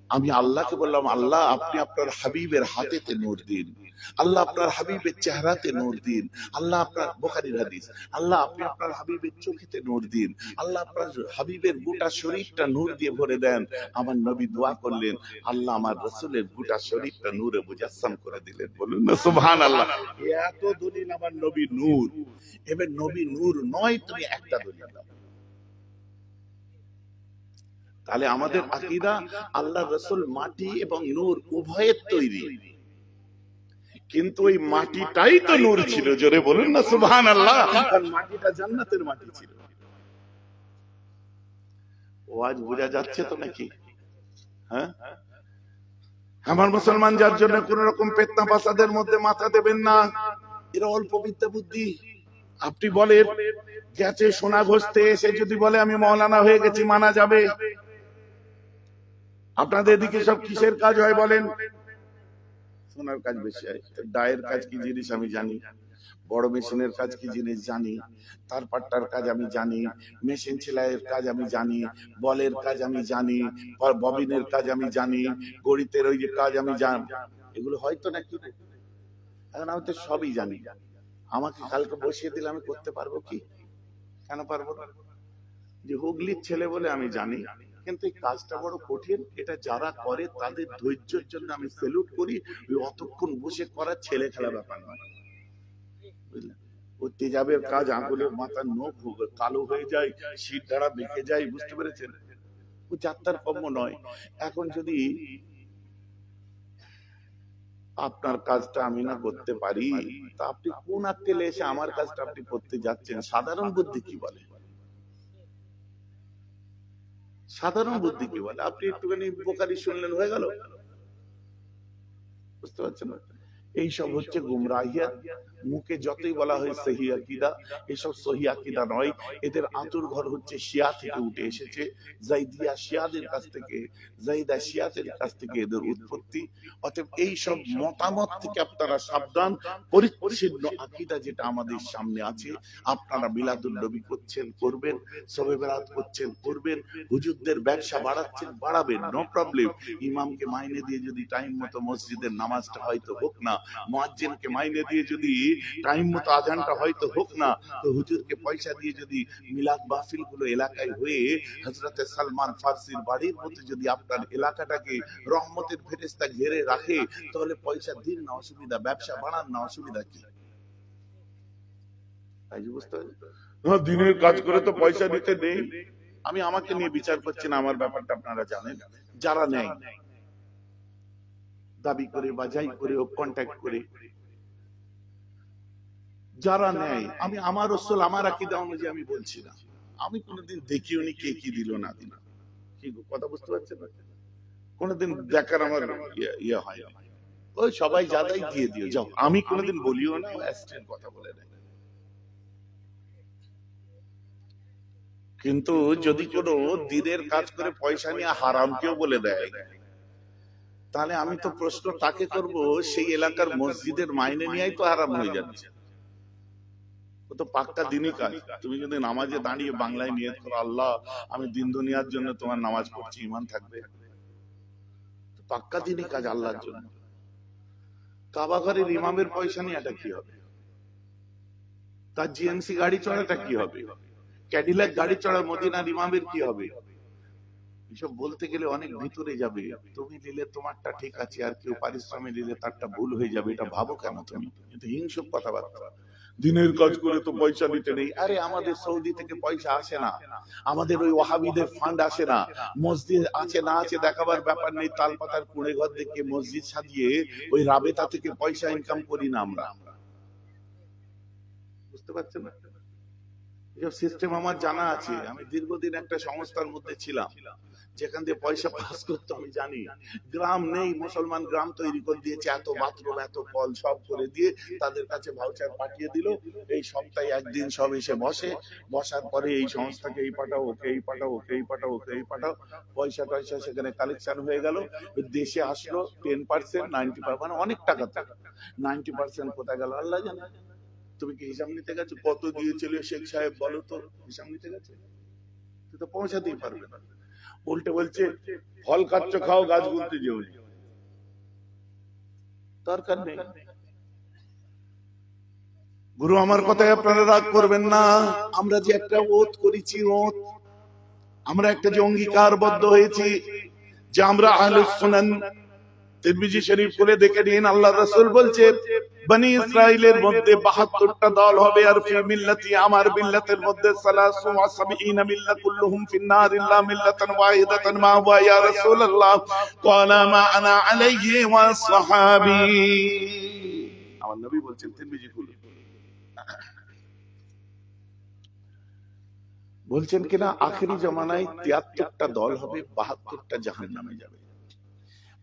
S1: আমি আল্লাহকে বললাম আল্লাহ আপনি আপনার হাবিবের হাতেতে নূর দিন, আল্লাহ আপনার হাবিবের চেহারাতে নূর দিন, আল্লাহ আপনার বুখারীর হাদিস, আল্লাহ আপনি আপনার হাবিবের চোখেতে নূর দিন, আল্লাহ আপনার হাবিবের গোটা শরীরটা নূর দিয়ে ভরে দেন। আমার নবী দোয়া করলেন, আল্লাহ আমার রাসূলের গোটা শরীরটা নূরে মুজাসসাম করে দিলেন। বলুন না সুবহানাল্লাহ। এত দলিল আমার নবী নূর। এবার নবী নূর নয় তুমি একটা দলিল দাও। তাহলে আমাদের আকীদা আল্লাহ রাসূল মাটি এবং নূর উভয়ের তৈরি, কিন্তু ওই মাটিটাই তো নূর ছিল। জোরে বলুন না সুবহানাল্লাহ। কারণ মাটিটা জান্নাতের মাটি ছিল। ওয়াজ বোঝা যাচ্ছে তো নাকি? হ্যাঁ, আমার মুসলমান যার জন্য কোন রকম পেতনা ফাসাদের মধ্যে মাথা দেবেন না। এরা অল্প বিদ্যা বুদ্ধি। আপনি বলেন গেছে সোনা ঘষতে, এসে যদি বলে আমি মাওলানা হয়ে গেছি, মানা যাবে? আপনাদের এদিকে সব কিসের কাজ হয় বলেন? সোনার কাজ বেশি হয়। ডায়ের কাজ কি জিনিস আমি জানি, বড় মেশিনের কাজ কি জিনিস জানি, তার পাট্টার কাজ আমি জানি, মেশিন সেলাইয়ের কাজ আমি জানি, বলের কাজ আমি জানি, ববিনের কাজ আমি জানি, গড়িতের ওই যে কাজ আমি জানি। এগুলো হয়তো নাকি? এখন আমি তো সবই জানি। আমাকে কালকে বসিয়ে দিলে আমি করতে পারবো কি? কেন পারবো না? যে হুগলির ছেলে বলে আমি জানি, কিন্তু এই কাজটা বড় কঠিন। এটা যারা করে তাদের ধৈর্যের জন্য আমি স্যালুট করি। অতক্ষণ বসে করা ছেলে খেলা ব্যাপার নয়, বুঝলেন? ও তেজাবের কাজ, আঙুলের মাথার নখ কালো হয়ে যায়, শীত দ্বারা বেঁকে যায়, বুঝতে পেরেছেন? ও যাত্রার কর্ম নয়। এখন যদি আপনার কাজটা আমি না করতে পারি, তা আপনি কোন আক্কেলে এসে আমার কাজটা আপনি করতে যাচ্ছেন? সাধারণ বুদ্ধি কি বলে? সাধারণ বুদ্ধি কি বলে? আপনি একটুখানি বুখারী শুনলেন, হয়ে গেল। বুঝতে পারছেন? এইসব হচ্ছে গুমরাহিয়াত। মুখে যতই বলা হয় সহি আকীদা, এসব সহি আকীদা নয়। এদের আঁতুর ঘর হচ্ছে শিয়া থেকে উঠে এসেছে, জাইদিয়া শিয়াদের কাছ থেকে, জাইদা শিয়াদের কাছ থেকে এদের উৎপত্তি। অতএব এইসব মতামত থেকে আপনারা সাবধান। পরিচ্ছন্ন আকীদা যেটা আমাদের সামনে আছে, আপনারা মিলাদুন নবী করছেন, করবেন, শবে বরাত করছেন, করবেন, হুজুরদের ব্যবসা বাড়াচ্ছেন, বাড়াবেন, নো প্রবলেম। ইমামকে মাইনে দিয়ে যদি টাইম মতো মসজিদের নামাজটা হয়তো হোক না, মুয়াজ্জিনকে মাইনে দিয়ে যদি টাইম মতো আজানটা হয়তো হোক না, তো হুজুরকে পয়সা দিয়ে যদি মিলাদ মাহফিল গুলো এলাকায় হয়ে হযরতে সালমান ফারসির বাড়ির মতো যদি আপনার এলাকাটাকে রহমতের ফেরেশতা ঘিরে রাখে, তাহলে পয়সা দিন না, অসুবিধা? ব্যবসা বাড়ান না, অসুবিধা কি? তাই বুঝতে হবে। হ্যাঁ, দিনের কাজ করে তো পয়সা দিতে নেই। আমি আমাকে নিয়ে বিচার করছি না, আমার ব্যাপারটা আপনারা জানেন। যারা নেয় দাবি করে বা যাই করে ও কন্ট্যাক্ট করে, যারা নেয়, আমি আমার রাসূল আমার আকীদা অনুযায়ী আমি বলছি না। আমি কোনোদিন দেখিও নি কে কি দিল না দিল। কি কথা বুঝতে পারছেন? কোনোদিন দেখার আমার ইয়ে হয় না। ওই সবাই যাদাই দিয়ে দিও যাও, আমি কোনোদিন বলিও না, অ্যাস্টের কথা বলে না। কিন্তু যদি কোনো দিনের কাজ করে পয়সা নিয়ে হারামকেও বলে দেয়, তাহলে আমি তো প্রশ্ন তাকে করব, সেই এলাকার মসজিদের মাইনে নিয়েই তো হারাম হয়ে যাচ্ছে। ও তো পাক্কা দিনই কাজ। তুমি যদি নামাজে দাঁড়িয়ে বাংলায় নিয়ত করো, আল্লাহ আমি দিন দুনিয়ার জন্য তোমার নামাজ পড়ছি, ঈমান থাকবে, পাক্কা দিনই কাজ আল্লাহর জন্য। কাবা ঘরের ইমামের পয়সা নিয়ে এটা কি হবে? তার জিএমসি গাড়ি চড়াটা কি হবে? ক্যাডিলাক গাড়ি চড়া মদিনার ইমামের কি হবে? এসব বলতে গেলে অনেক ভিতরে যাবে। তুমি নিলে তোমারটা ঠিক আছে, আর কেউ পারিশ্রমিক নিলে তারটা ভুল হয়ে যাবে, এটা ভাবো কেন তুমি? কিন্তু হিংসুক কথাবার্তা। দিনের কাজ করে তো পয়সা নিতে নেই। আরে আমাদের সৌদি থেকে পয়সা আসে না, আমাদের ওই ওয়াহাবিদের ফান্ড আসে না। মসজিদ আছে না আছে দেখাবার ব্যাপার নেই। তালপাতার কুড়ে ঘর দেখে মসজিদ সাজিয়ে ওই রাবেতা থেকে পয়সা ইনকাম করি না আমরা। বুঝতে পারছেন না? এসব সিস্টেম আমার জানা আছে। আমি দীর্ঘদিন একটা সংস্থার মধ্যে ছিলাম, যেখান দিয়ে পয়সা পাস করতে আমি জানি। গ্রাম নেই, মুসলমান গ্রাম তৈরি করে দিয়েছে, এত বাথরুম এত কল সব করে দিয়ে তাদের কাছে ভাউচার পাঠিয়ে দিল। এই সপ্তাহে একদিন সব এসে বসে, বসার পরে এই সংস্থাকে এই পাঠাও, ওকে এই পাঠাও, ওকে এই পাঠাও, ওকে এই পাঠাও, পয়সা টয়সা সেখানে কালেকশন হয়ে গেল। দেশে আসলো 10%, 90%, মানে অনেক টাকা থাকে, 90% কোথায় গেল আল্লাহ জানে। তুমি কি হিসাব নিতে গেছো কত দিয়েছিল শেখ সাহেব? বলো তো, হিসাব নিতে গেছে? তুই তো পৌঁছাতেই পারবে না। উল্টে বলছে ফল খাচ্ছ খাও, গাছ গুনতে যেও, দরকার নেই। গুরু আমার কথায় আপনারা রাগ করবেন না। আমরা যে একটা ওত করেছি, ওত আমরা একটা যে অঙ্গীকারবদ্ধ হয়েছি যে আমরা আহলুস সুন্নাহ, তিরমিজি শরীফ খুলে দেখে নিন, আল্লাহ রাসূল বলছে বনি ইসরাইলের মধ্যে ৭২টা দল হবে, আর ফি মিল্লাতি, আমার মিল্লাতের মধ্যে ৭৩ মিল্লাত কুল্লুহুম ফিন্নার ইল্লা মিল্লাতান ওয়াহিদাতান মা হুয়া ইয়া রাসূলুল্লাহ ক্বালা মা আনা আলাইহি ওয়া সাহাবী। আমার নবী বলছেন, তিরমিজি খুলে বলছেন কিনা, আখেরি জামানায় ৭৩টা দল হবে, ৭২টা জাহান্নামে যাবে।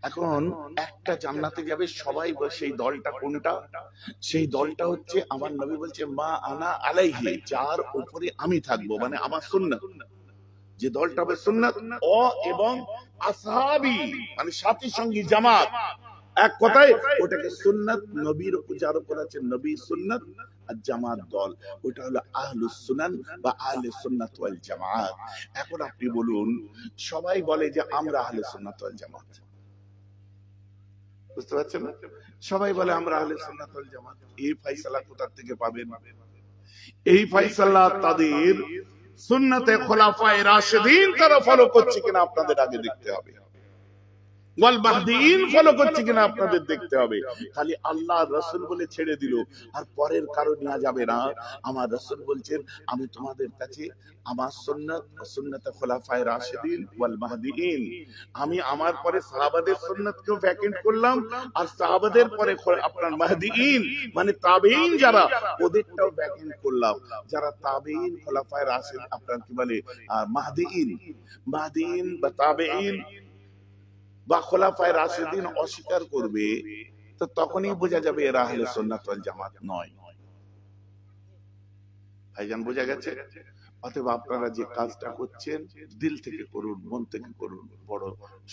S1: এখন একটা জান্নাতে যাবে সবাই। সেই দলটা কোনটা? সেই দলটা হচ্ছে আমার নবী বলছে মা আনা আলাইহি, যার উপরে আমি থাকবো, মানে আমার সুন্নাত। যে দলটা হবে সুন্নাত ও এবং আসহাবি, মানে সাথী সঙ্গী জামাত। এক কথায় ওটাকে সুন্নাত, নবীর উপর যার উপর আছে নবী সুন্নাত, আর জামাত দল ওটা হলো আহলুস সুনান বা আহলে সুন্নাত ওয়াল জামাত। এখন আপনি বলুন, সবাই বলে যে আমরা আহলে সুন্নাত ওয়াল জামাত, বুঝতে পারছেন না? সবাই বলে আমরা আহলে সুন্নাত ওয়াল জামাত। এই ফয়সালা কোথা থেকে পাবেন? এই ফয়সালা তাদের সুন্নতে খোলাফায়ে রাশিদিন তারা ফলো করছে কিনা আপনাদের আগে দেখতে হবে, ওয়াল মাহদিয়িন ফলো করছে কিনা আপনাদের দেখতে হবে। খালি আল্লাহ রাসূল বলে ছেড়ে দিল আর পরের কারো নেওয়া যাবে না। আমার রাসূল বলছেন, আমি তোমাদের কাছে আমার সুন্নাত ও সুন্নতে খোলাফায়ে রাশিদিন ওয়াল মাহদিয়িন, আমি আমার পরে সাহাবাদের সুন্নাতকেও ভ্যাকেন্ট করলাম, আর সাহাবাদের পরে আপনার মাহদিয়িন মানে তাবেঈন যারা, ওদেরটাও ভ্যাকেন্ট করলাম। যারা তাবেঈন খোলাফায়ে রাশিদ, আপনার কি বলে মাহদিয়িন, মাহদিয়িন বা তাবেঈন বা খোলাফায়ে রাশিদিন অস্বীকার করবে, তো তখনই বোঝা যাবে এরা আহলে সুন্নাত ওয়াল জামাত নয়। ভাইজান বোঝা গেছে? অতএব আপনারা যে কাজটা করছেন দিল থেকে করুন, মন থেকে করুন, বড়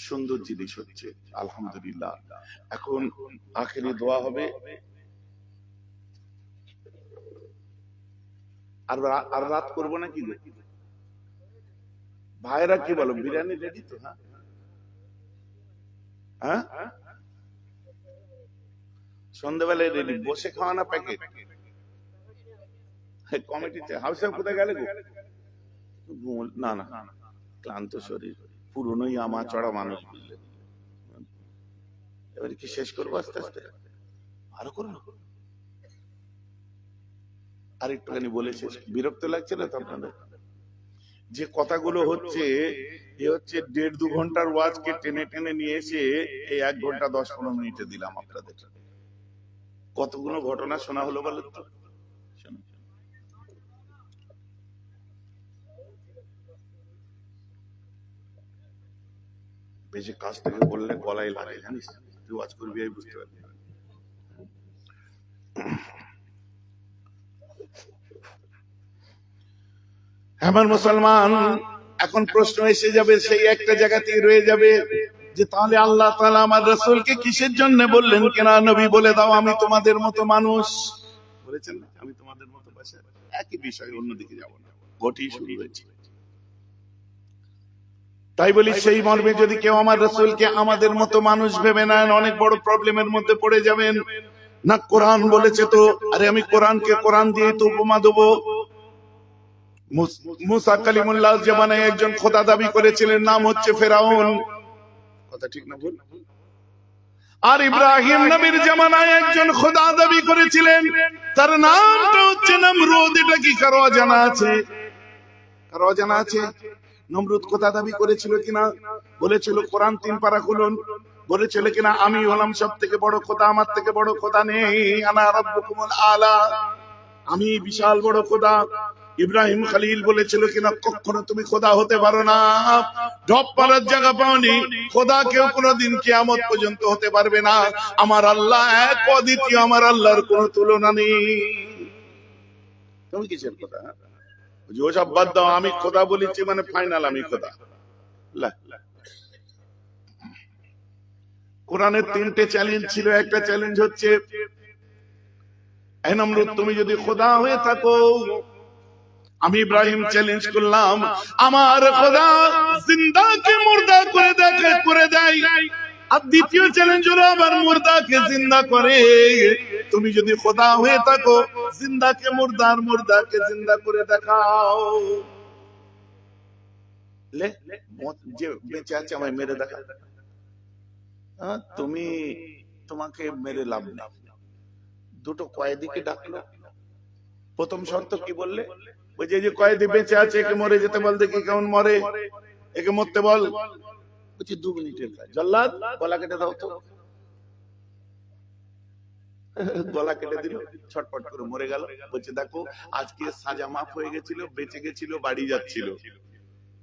S1: সুন্দর জিনিস হচ্ছে আলহামদুলিল্লাহ। এখন আখেরি দোয়া হবে। আর রাত করবো না কি ভাইরা? কি বলো, বিরিয়ানি রেডি তো? হ্যাঁ, সন্ধ্যাবেলায় রেডি, বসে খাওয়া না প্যাকেট? কমিটিতে হাউসে কোথায় গেলে গো? না না, ক্লান্ত শরীর, পুরনোই আমা চড়া মানুষ, বুঝলে। এবারে কি শেষ করবো আস্তে আস্তে? আরো করুন, আর একটুখানি বলে শেষ। বিরক্ত লাগছে না তো আপনাদের? যে কথাগুলো হচ্ছে, এ হচ্ছে ১.৫-২ ঘন্টার ওয়াজকে টেনে টেনে নিয়ে এসে এই ১ ঘন্টা ১০-১৫ মিনিটে দিলাম আপনাদের। কতগুলো ঘটনা শোনা হলো বলেন তো? বেশি কাজ থেকে বললে গলায় লাগে, জানিস? তুই ওয়াজ করবি আমি বুঝতে পারবি। আমার মুসলমান, এখন প্রশ্ন এসে যাবে, সেই একটা জায়গাতেই রয়ে যাবে যে তাহলে আল্লাহ তাআলা আমার রাসূলকে কিসের জন্য বললেন কেনা? নবী বলে দাও আমি তোমাদের মতো মানুষ, বলেছেন না আমি তোমাদের মতো বাশার। একই বিষয়, অন্যদিকে যাব না, ঘটেই শুরু হয়েছে। তাই বলি, সেই মর্মে যদি কেউ আমার রাসূলকে আমাদের মতো মানুষ ভেবে নেন, অনেক বড় প্রবলেমের মধ্যে পড়ে যাবেন। না কোরআন বলেছে তো। আরে আমি কোরআনকে কোরআন দিয়ে তো উপমা দেবো। মুসা কালিমুল্লাহ জামানায় একজন খোদা দাবি করেছিলেন, নাম হচ্ছে ফেরাউন। কথা ঠিক না ভুল? আর ইব্রাহিম নবীর জামানায় একজন খোদা দাবি করেছিলেন, তার নামটা হচ্ছে নমরুদ। এটা কি কারো জানা আছে? কারো জানা আছে নমরুদ খোদা দাবি করেছিল কিনা? বলেছিল কোরআন 3 পারা খুলুন। বলেছিল কিনা আমি হলাম সব থেকে বড় খোদা, আমার থেকে বড় খোদা নেই, আনা রাব্বুকুমুল আলা, আমি বিশাল বড় খোদা। ইব্রাহিম খলিল বলেছিল কিনা কখনো তুমি খোদা হতে পারো না, ঢপ পাড়ার জায়গা পাওনি, খোদা কেউ কোনোদিন কিয়ামত পর্যন্ত হতে পারবে না, আমার আল্লাহ এক অদ্বিতীয়, আমার আল্লাহর কোনো তুলনা নেই। তুমি কিসের খোদা? ওসব বাদ দাও, আমি খোদা বলেছি মানে ফাইনাল আমি খোদা। কোরআনের 3টে চ্যালেঞ্জ ছিল। একটা চ্যালেঞ্জ হচ্ছে, এই নমরুদ তুমি যদি খোদা হয়ে থাকো, আমি ইব্রাহিম চ্যালেঞ্জ করলাম, আমার খোদা জিন্দাকে মুর্দা করে দেয়। আর দ্বিতীয় চ্যালেঞ্জ হলো আবার মুর্দাকে জিন্দা করে। তুমি যদি খোদা হয়ে থাকো, জিন্দাকে মুর্দা আর মুর্দাকে জিন্দা করে দেখাও। লে যে বেঁচে আছে আমায় মেরে দেখা। তুমি তোমাকে মেরে লাভ না। দুটো কয়েদিকে ডাকলো। প্রথম শর্ত কি বললে? ওই যে কয়েদি বেঁচে আছে, একে মরে যেতে বল, দেখি কেমন মরে, একে মরতে বল। বলছি 2 মিনিটের কাজ। জল্লাদ গলা কেটে দাও তো। গলা কেটে দিল, ছটপট করে মরে গেল। বলছে দেখো আজকে সাজা মাফ হয়ে গেছিল, বেঁচে গেছিল, বাড়ি যাচ্ছিল,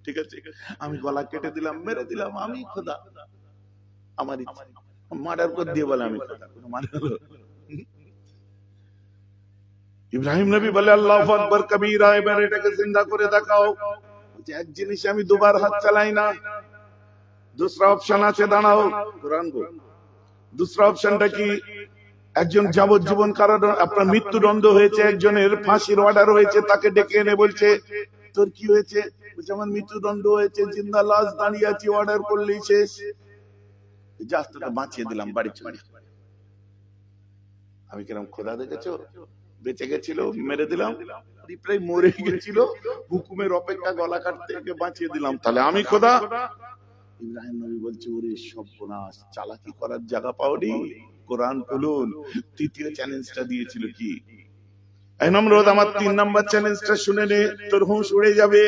S1: ঠিক আছে, আমি গলা কেটে দিলাম, মেরে দিলাম, আমি খোদা, আমার ইচ্ছা। মার্ডার করে দিয়ে বলে আমি খোদা, কোনো মানে হলো? ইব্রাহিম নবী বলে আল্লাহু আকবার কবীরা, এবার এটাকে জিন্দা করে দেখাও। এক জিনিস আমি 2 বার হাত চালাই না। दूसरा অপশন আছে, দাঁড়াও কোরআন বল। दूसरा অপশনটা কি? একজন যাবজ্জীবন কারাদণ্ড, আপনার মৃত্যুদণ্ড হয়েছে, একজনের ফাঁসির অর্ডার হয়েছে, তাকে ডেকে এনে বলছে তোর কি হয়েছে? বলছে আমার মৃত্যুদণ্ড হয়েছে, জিন্দা লাশ দাঁড়িয়ে আছি, অর্ডার করলেই শেষ, জাস্ট তোকে বাঁচিয়ে দিলাম, বাড়ি চলে। আমি কিরম খোদা দেখেছো? বেঁচে গেছিল, মেরে দিলাম, প্রায় মরে গেছিল, হুকুমের অপেক্ষা, গলা কাটতে গিয়ে বাঁচিয়ে দিলাম, তাহলে আমি খোদা? ইব্রাহিম নবী বলছে ওরে সর্বনাশ, চালাকি করার জায়গা পাওনি। কোরআন খুলুন। তৃতীয় চ্যালেঞ্জটা দিয়েছিল কি? এই নমরুদ আমার 3 নাম্বার চ্যালেঞ্জটা শুনে নে, তোর হুঁশ উড়ে যাবে।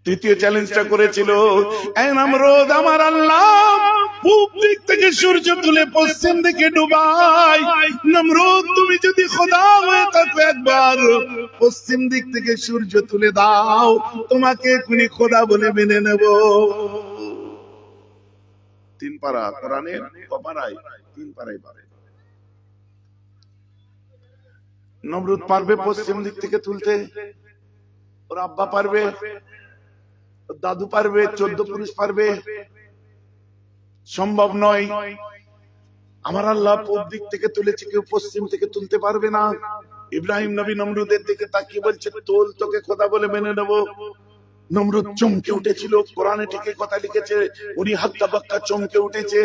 S1: তৃতীয় চ্যালেঞ্জটা করেছিল, এই নমরুদ আমার আল্লাহ পূব দিক থেকে সূর্য তুলে পশ্চিম দিকে ডুবাই। নমরুদ তুমি যদি খোদা হয়ে থাকো, একবার পশ্চিম দিক থেকে সূর্য তুলে দাও, তোমাকে এখনই খোদা বলে মেনে নেব। 3 পারা কোরআনের কপারায় 3 পারায় পারে। নমরুদ পারবে পশ্চিম দিক থেকে তুলতে? ওর আব্বা পারবে, দাদু পারবে, 14 পুরুষ পারবে? সম্ভব নয়। আমার আল্লাহ পূব দিক থেকে তুলেছে, কেউ পশ্চিম থেকে তুলতে পারবে না। ইব্রাহিম নবী নমরুদের দিকে তাকিয়ে বলছে তোল, তোকে খোদা বলে মেনে নেব। নমরুদ চমকে উঠেছিল, কোরআনে ঠিকই কথা লিখেছে, উনি হাক্কা বাক্কা চমকে উঠেছে।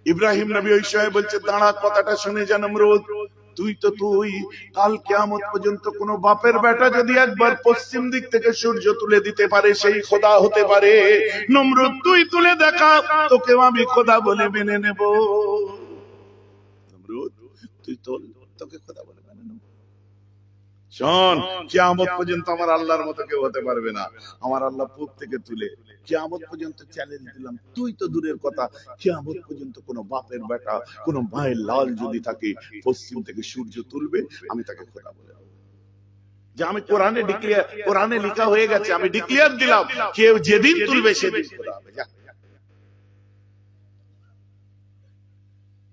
S1: ইব্রাহিম নবী ওই সময় বলছে দাঁড়া, কথাটা শুনে যা নমরুদ, তুই কাল কিয়ামত পর্যন্ত কোন বাপের বেটা যদি একবার পশ্চিম দিক থেকে সূর্য তুলে দিতে পারে, সেই খোদা হতে পারে। নমরুদ তুই তুলে দেখা, তোকে আমি খোদা বলে মেনে নেব। নমরুদ তুই তোল, তোকে খোদা বলে মেনে নেব। শোন, কিয়ামত পর্যন্ত আমার আল্লাহর মতো কেউ হতে পারবে না। আমার আল্লাহ পূব থেকে তুলে কিয়ামত পর্যন্ত চ্যালেঞ্জ দিলাম, তুই তো দূরের কথা, কিয়ামত পর্যন্ত কোন বাপের বেটা, কোন মায়ের লাল যদি থাকে, পশ্চিম থেকে সূর্য তুলবে, আমি তাকে খোদা বলে দেব। যে আমি কোরআনে ডিক্লেয়ার, কোরআনে লেখা হয়ে গেছে, আমি ডিক্লেয়ার দিলাম, কেউ যেদিন তুলবে সেদিন খোদা হবে। যা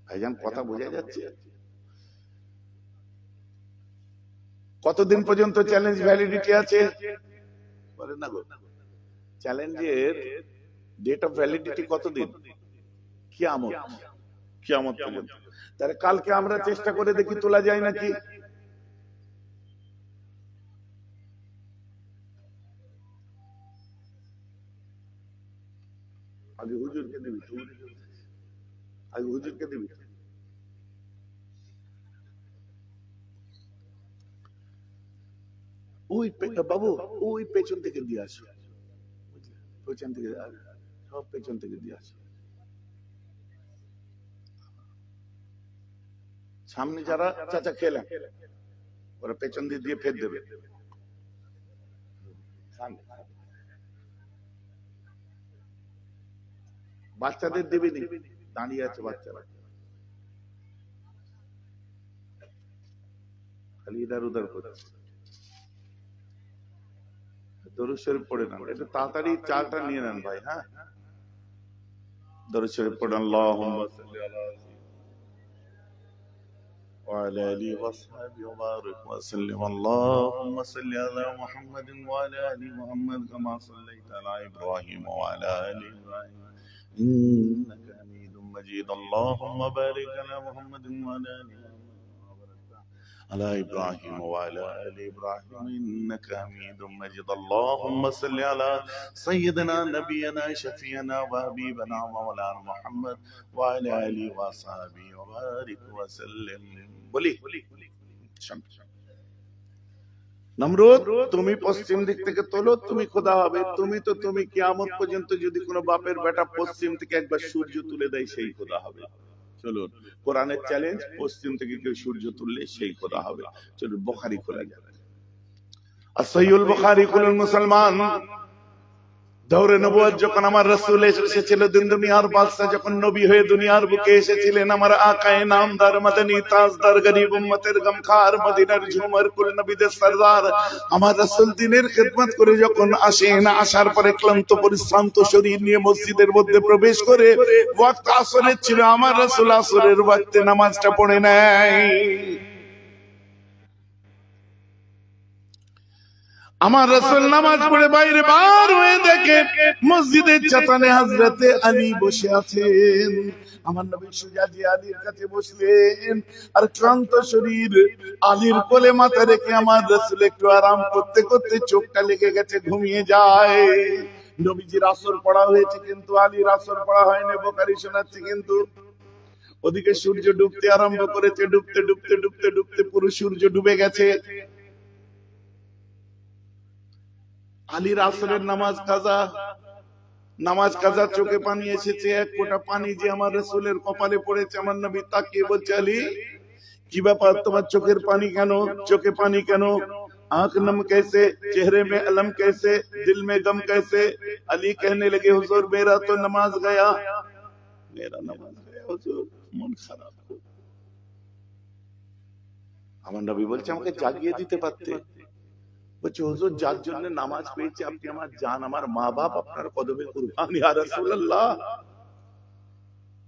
S1: ভাইজান, কথা বোঝা যাচ্ছে? কতদিন পর্যন্ত চ্যালেঞ্জ ভ্যালিডিটি আছে বলেন না গো? চ্যালেঞ্জের ডেট অফ ভ্যালিডিটি কতদিন? কিয়ামত, কিয়ামত পর্যন্ত। তাহলে কালকে আমরা চেষ্টা করে দেখি তোলা যায় নাকি। আগে হুজুরকে দিবি। আগে হুজুরকে দিবি। ওই বাবু ওই পেছন থেকে দিয়ে আসো, পেছন থেকে সব পেছন থেকে দিয়ে আসো। সামনে যারা চাচা খেলেন ওরা পেছন দিয়ে দিয়ে ফের দেবে। বাচ্চাদের দেবে নি, দাঁড়িয়ে আছে বাচ্চারা, খালি ইধার উধার করছে। দরুদ শরীফ পড়ে নেন, এটা তাড়াতাড়ি চালটা নিয়ে নেন ভাই। হ্যাঁ, দরুদ শরীফ পড়েন। আল্লাহুম্মা সাল্লি আলা وعلى آله وصحبه وبارك وسلم. اللهم صل على محمد وعلى آل محمد كما صليت على إبراهيم وعلى آل إبراهيم إنك حميد مجيد. اللهم بارك على محمد وعلى آل على إبراهيم وعلى آل إبراهيم إنك حميد مجيد. اللهم صل على سيدنا نبينا شفيعنا وحبيبنا مولانا محمد وعلى آله وصحبه وبارك وسلم. বলি নমরুদ, তুমি পশ্চিম দিক থেকে তোলো, তুমি খোদা হবে। তুমি কিয়ামত পর্যন্ত যদি কোনো বাপের বেটা পশ্চিম থেকে একবার সূর্য তুলে দেয় সেই খোদা হবে। চলুন, কোরআনের চ্যালেঞ্জ, পশ্চিম থেকে কেউ সূর্য তুললে সেই খোদা হবে। চলুন বুখারী খোলা যাবে। সহিহুল বুখারী খুলুন মুসলমান। দৌরে নবুয়ত যখন আমার রাসূল এসেছিল, দিন দুনিয়ার বাদশা যখন নবী হয়ে দুনিয়ার বুকে এসেছিলেন, আমার আকায়ে নামদার মদনী তাজদার গরীব উম্মতের গমখার মদিনার ঝুমর কুল নবীদের সরদার আমার রাসূল দিনের খেদমত করে যখন আসেন, আসার পরে ক্লান্ত পরিশ্রান্ত শরীর নিয়ে মসজিদের মধ্যে প্রবেশ করে ওয়াক্ত আসরের ছিল, আমার রাসূল আসরের ওয়াক্তে নামাজটা পড়ে নেয়। আমার রাসূল নামাজ পড়ে বাইরে বার হয়ে দেখে মসজিদের চাতানে হযরতে আলী বসে আছেন। আমার নবী সুজাজি আলীর কাছে বসলেন, আর ক্লান্ত শরীর আলীর কোলে মাথা রেখে আমার রাসূল একটু আরাম করতে করতে চোখটা লেগে গেছে, ঘুমিয়ে যায়। নবীজির আসর পড়া হয়েছে কিন্তু আলীর আসর পড়া হয়নি, বুখারী শোনাচ্ছে। কিন্তু ওদিকে সূর্য ডুবতে আরম্ভ করেছে, ডুবতে ডুবতে ডুবতে ডুবতে পুরো সূর্য ডুবে গেছে। আলীর আসরের নামাজ কাজা, চোখে পানি এসেছে, এক ফোঁটা পানি যে আমার রাসূলের কপালে পড়েছে। আমার নবী তাকিয়ে বলছে, আলী কি ব্যাপার, তোমার চোখের পানি কেন, চোখে পানি কেন? आंख नम कैसे, चेहरे में अलम कैसे, दिल में गम कैसे? अली कहने लगे, हुजूर मेरा तो नमाज गया, मेरा नमाज गया हुजूर, मन खराब। আমার নবী বলছে, আমাকে জাগিয়ে দিতে পারতে। বলছে, হুজুর যার জন্য নামাজ পেয়েছি আপনি আমার জান, আমার মা বাপ আপনার কদমে কুরবান। ইয়া রাসূলুল্লাহ,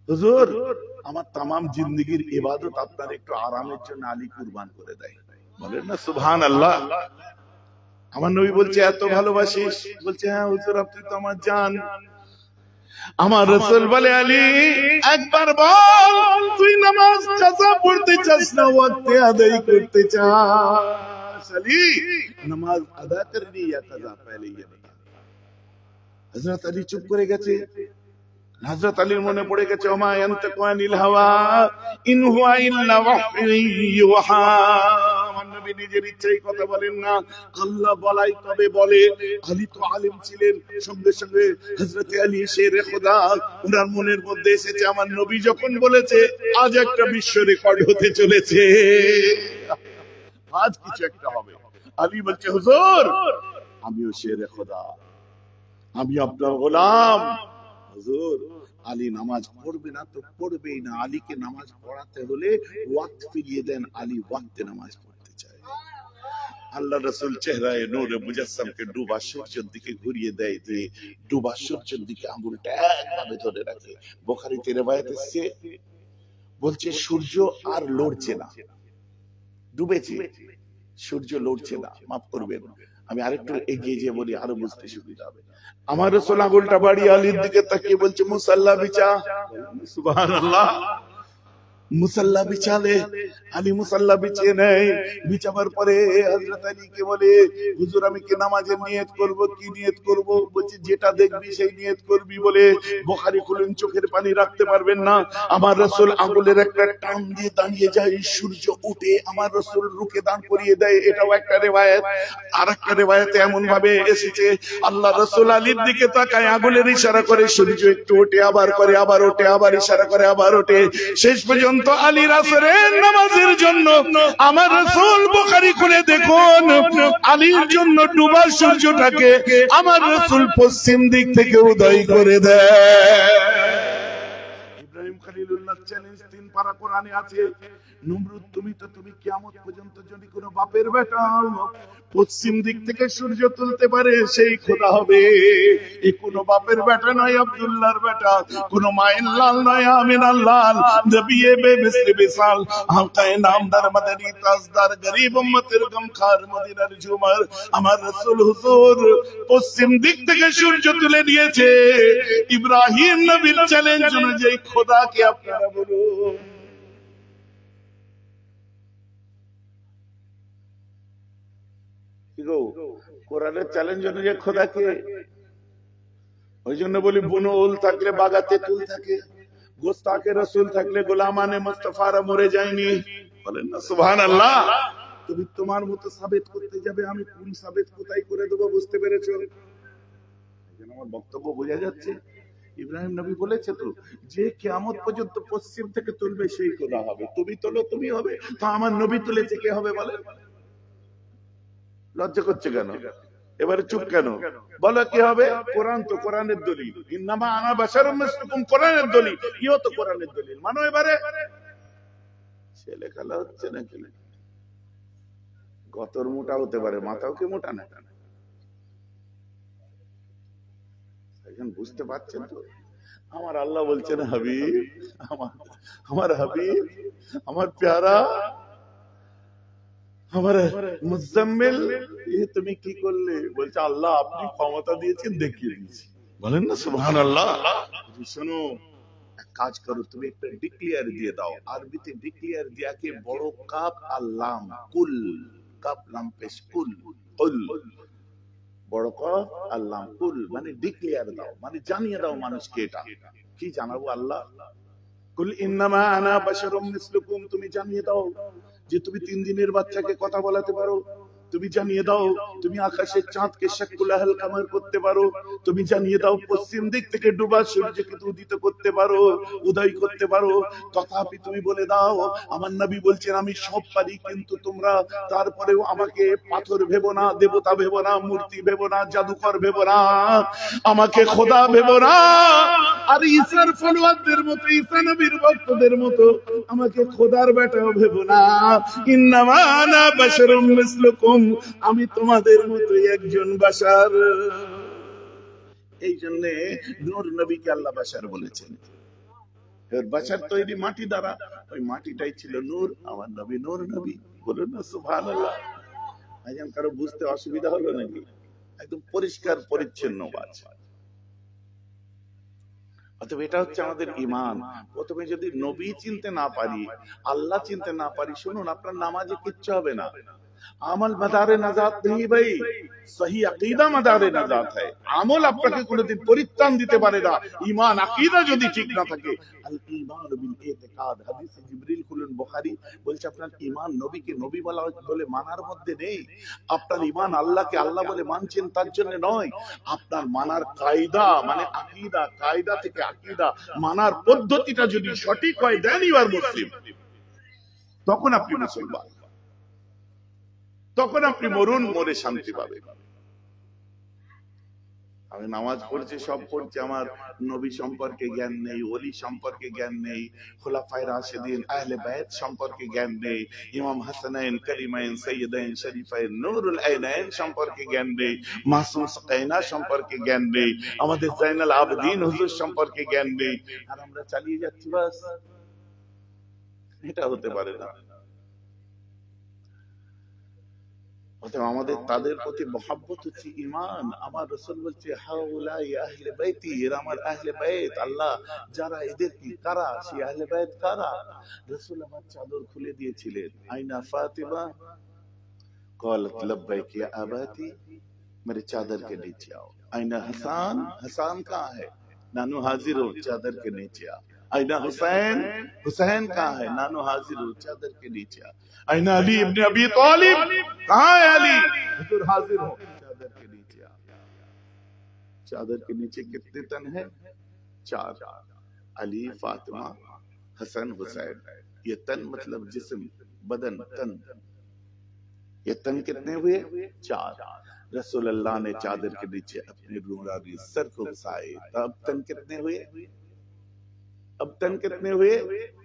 S1: হুজুর আমার तमाम জিন্দেগীর ইবাদত আপনার একটু আরামের জন্য আলী কুরবান করে দেয়। বলেন না সুবহানাল্লাহ। আমার নবী বলছে, এত ভালোবাসিস? বলছে, হ্যাঁ হুজুর আপনি তো আমার জান। আমার রাসূল বলে, আলী একবার বল, তুই নামাজ কাজা পড়তে চাস না ওয়াক্তে আদায় করতে চাস? अली नमाज अदा करनी या कज़ा, पहले ये बता। हजरत अली चुप করে গেছে। হযরত আলীর মনে পড়ে গেছে, ওমা ইয়ানতাকু আনিল হাওয়া ইন হুয়া ইল্লা ওয়াহয়ুন ইউহা। আমার নবী নিজের ইচ্ছায় কথা বলেন না, আল্লাহ বলাই তবে বলে। আলী তো আলেম ছিলেন, সঙ্গে সঙ্গে হযরত আলী শেরে খোদা, ওনার মনের মধ্যে এসেছে, আমার নবী যখন বলেছে আজ একটা বিশ্ব রেকর্ড হতে চলেছে, আজ কিছু একটা হবে। আলী বলছে, হুজুর আমিও শেরে খোদা, আমি আপনার গোলাম। হুজুর আলী নামাজ পড়বে না তো পড়বেই না, আলীকে নামাজ পড়াতে হলে ওয়াক্ত ফিরিয়ে দেন, আলী ওয়াক্তে নামাজ পড়তে চায়। আল্লাহ রাসূল চেহারায় নূরে মুজাসসামকে ডুবা সূর্যের দিকে ঘুরিয়ে দেয়, দিয়ে ডুবা সূর্যের দিকে আঙ্গুলটা একভাবে ধরে রাখে। বুখারীতে রওয়ায়াত এসেছে, বলছে সূর্য আর লড়ছে না, ডুবেছে, সূর্য লড়ছে না। মাফ করবেন, আমি আরেকটু এগিয়ে যেয়ে বলি, আরো বুঝতে সুবিধা হবে। আমার রাসূল আঙ্গুলটা বাড়িয়ে আলীর দিকে তাকিয়ে বলছে, মুসাল্লা বিছা। সুবহানাল্লাহ। মুসাল্লা বিছালে, আলী মুসাল্লা বিছিয়ে নেয়। বিছাবার পরে হযরত আলীকে বলে, হুজুর আমি কি নামাজের নিয়ত করব? কি নিয়ত করব? বলছে যেটা দেখবি সেই নিয়ত করবি বলে। বুখারী খুলুন, চোখের পানি রাখতে পারবেন না। আমার রাসূল আঙ্গুলের একটা টান দিয়ে দাঁড়িয়ে যায়, সূর্য উঠে আমার রাসূল রুকে দান করিয়ে দেয়। এটাও একটা রিওয়ায়াত। আরেকটা রিওয়ায়াতে এমন ভাবে এসেছে, আল্লাহ রাসূল আলীর দিকে তাকায়, আঙ্গুলের ইশারা করে, সূর্য একটু ওঠে আবার করে, আবার ওঠে, আবার ইশারা করে, আবার ওঠে। শেষ পর্যন্ত আলীর আসরের নামাজের জন্য আমার রাসূল, বুখারী খুলে দেখুন, আলীর জন্য ডুবা সূর্যটাকে আমার রাসূল পশ্চিম দিক থেকে উদয় করে দেয়। ইব্রাহিম খলিলুল্লাহ চ্যালেঞ্জ 3 পারা কোরআনে আছে, নমরুদ তুমি কিয়ামত পর্যন্ত যদি কোনো বাপের বেটা পশ্চিম দিক থেকে সূর্য তুলতে পারে, সেই খোদা হবে। এই কোন বাপের বেটা নয়, আব্দুল্লাহর বেটা, কোন মায়ের লাল নয়, আমিনার লাল, নবিয়ে বেমিসলি বিসাল, হালকায়ে নামদার, মাদানী তাজদার, গরিব উম্মতের গমখার, মদিনার ঝুমার, আমার রাসূল হুজুর পশ্চিম দিক থেকে সূর্য তুলে নিয়েছে। ইব্রাহিম নবীর চ্যালেঞ্জ অনুযায়ী খোদাকে আপনারা বলুন। কোরআনের চ্যালেঞ্জ অনুযায়ী খোদাকে, ওই জন্য বলি বুনো উল থাকলে বাগাতে তুল থাকে, গোস্তাকে রসুল থাকলে গোলামানে মুস্তাফারা মরে যায়নি। বলেন না সুবহানাল্লাহ। তুমি তোমার মতো সাবিত করতে যাবে, আমি কোন সাবিত কোথায় করে দেবো, বুঝতে পেরেছো? আমার বক্তব্য বোঝা যাচ্ছে? ইব্রাহিম নবী বলেছে তো, যে কিয়ামত পর্যন্ত পশ্চিম থেকে তুলবে সেই খোদা হবে। তুমি তোলো, তুমি হবে। তো আমার নবী তুলেছে, কে হবে বলেন? লজ্জা করছে কেন? এবারে চুপ কেন? বলো কি হবে? কোরআন তো, কোরআনের দলিল, ইন্নামা আনা বাশারুম মিসলুকুম, কোরআনের দলিল, ইও তো কোরআনের দলিল, মানো। এবারে ছেলে খেলা হচ্ছে নাকি? গতর মোটা হতে পারে, মাথাও কি মোটা না? এখন বুঝতে পারছেন তো? আমার আল্লাহ বলছেন, হাবিব, আমার হাবিব, আমার প্যারা, আমার মুজাম্মিল, তুমি কি করলে? বলছে আল্লাহ আপনি ক্ষমতা দিয়েছেন, দেখিয়ে দিয়েছি। বলেন না সুবহানাল্লাহ। শোনো, এক কাজ করো, তুমি একটা ডিক্লিয়ার দিয়ে দাও। আরবিতে ডিক্লিয়ার দিয়াকে বড় কাপ আর লাম, কুল, কাপ লাম পেশ, কুল, কুল, বড় কাপ আর লাম, কুল মানে ডিক্লিয়ার দাও, মানে জানিয়ে দাও মানুষকে। এটা কি জানাবো আল্লাহ? কুল ইন্নামা আনা বাশারুম মিসলুকুম, তুমি জানিয়ে দাও যে তুমি 3 দিনের বাচ্চাকে কথা বলাতে পারো। তুমি জানিয়ে দাও তুমি আকাশের চাঁদকে শাকুল আহল কামার করতে পারো। তুমি জানিয়ে দাও পশ্চিম দিক থেকে ডুবা সূর্যকে উদিত করতে পারো, উদয় করতে পারো। তথাপি তুমি বলে দাও, আমার নবী বলছেন আমি সব পারি, কিন্তু তোমরা তারপরেও আমাকে পাথর ভেবো না, দেবতা ভেবো না, মূর্তি ভেবো না, জাদুকর ভেবো না, আমাকে খোদা ভেবো না। আর ঈসার ফলোয়ারদের মতো, ঈসা নবীর ভক্তদের মতো আমাকে খোদার বেটাও ভেবো না। ইন্নামা আনা বাশারুম মিসলুকুম, আমি তোমাদের মতো একজন বাশার। এই জন্য নূর নবীকে আল্লাহ বাশার বলেছেন। বাশার তৈরি মাটি দ্বারা, ওই মাটিটাই ছিল নূর। আমার নবী নূর নবী। বলুন না সুবহানাল্লাহ। এখন কারো বুঝতে অসুবিধা হলো নাকি? একদম পরিষ্কার পরিচ্ছন্ন বাচ্চা। অতএব এটা হচ্ছে আমাদের ঈমান। প্রথমে যদি নবী চিনতে না পারি, আল্লাহ চিনতে না পারি, শুনুন আপনার নামাজে কিচ্ছু হবে না। আমল মাদারে নাজাত নেই ভাই, সহি আকীদা মাদারে নাজাত হয়। আমল আপনাকে কোনোদিন পরিত্রাণ দিতে পারে না, ঈমান আকীদা যদি ঠিক না থাকে। আল ঈমান বিল ইতিকাদ, হাদিসে জিবরিল খুলুন বুখারী, বলছে আপনার ঈমান নবীকে নবী বলে মানার মধ্যে নেই। আপনার ঈমান আল্লাহকে আল্লাহ বলে মানছেন তার জন্য নয়। আপনার মানার কায়দা মানে আকীদা, কায়দা থেকে আকীদা মানার পদ্ধতিটা যদি সঠিক হয়, দেন ইউ আর মুসলিম। তখন আপনি মুসলমান, তখন আপনি মরুন, মরে শান্তি পাবেন। আমি নামাজ পড়ছি, সব পড়ছি, আমার নবী সম্পর্কে জ্ঞান নেই, ওলি সম্পর্কে জ্ঞান নেই, খুলাফায়ে রাশিদিন আহলে বাইত সম্পর্কে জ্ঞান নেই, ইমাম হাসানাইন কারিমাইন সাইয়্যিদাইন শরীফাইন নূরুল আইনাইন সম্পর্কে জ্ঞান নেই, মাসুম সাকাইনা সম্পর্কে জ্ঞান নেই, আমাদের জাইনাল আবেদিন হুজুর সম্পর্কে জ্ঞান নেই, আর আমরা চালিয়ে যাচ্ছি বাস। এটা হতে পারে না। অতএব আমাদের তাদের প্রতি মহব্বত হচ্ছে ঈমান। আমার রাসূল বলছে হাউলাই আহলে বাইতি, এরা আমার আহলে বাইত। আল্লাহ যারা এদের কি কারা, সেই আহলে বাইত কারা? রাসূল আমার চাদর খুলে দিয়েছিলেন। আইনা ফাতিমা قالت لبیک یا آباتی, मेरे चादर के नीचे आओ। आईना हसन, हसन कहाँ है? नानू हाजिर हो, चादर के नीचे आ। आईना हुसैन, हुसैन कहाँ है? नानू हाजिर हो, चादर के नीचे आ। आईना अली इब्ने अबी तालिब, कहाँ है अली? हुजूर हाजिर हो, चादर के नीचे आ। चादर के नीचे कितने तन है? 4। अली, फातिमा, हसन, हुसैन। ये तन मतलब जिस्म, बदन, तन। ये तन कितने हुए? 4। रसूल अल्लाह ने चादर के नीचे अपने नूरानी सर को घुसाए। अब तन कितने हुए? अब तन कितने हुए?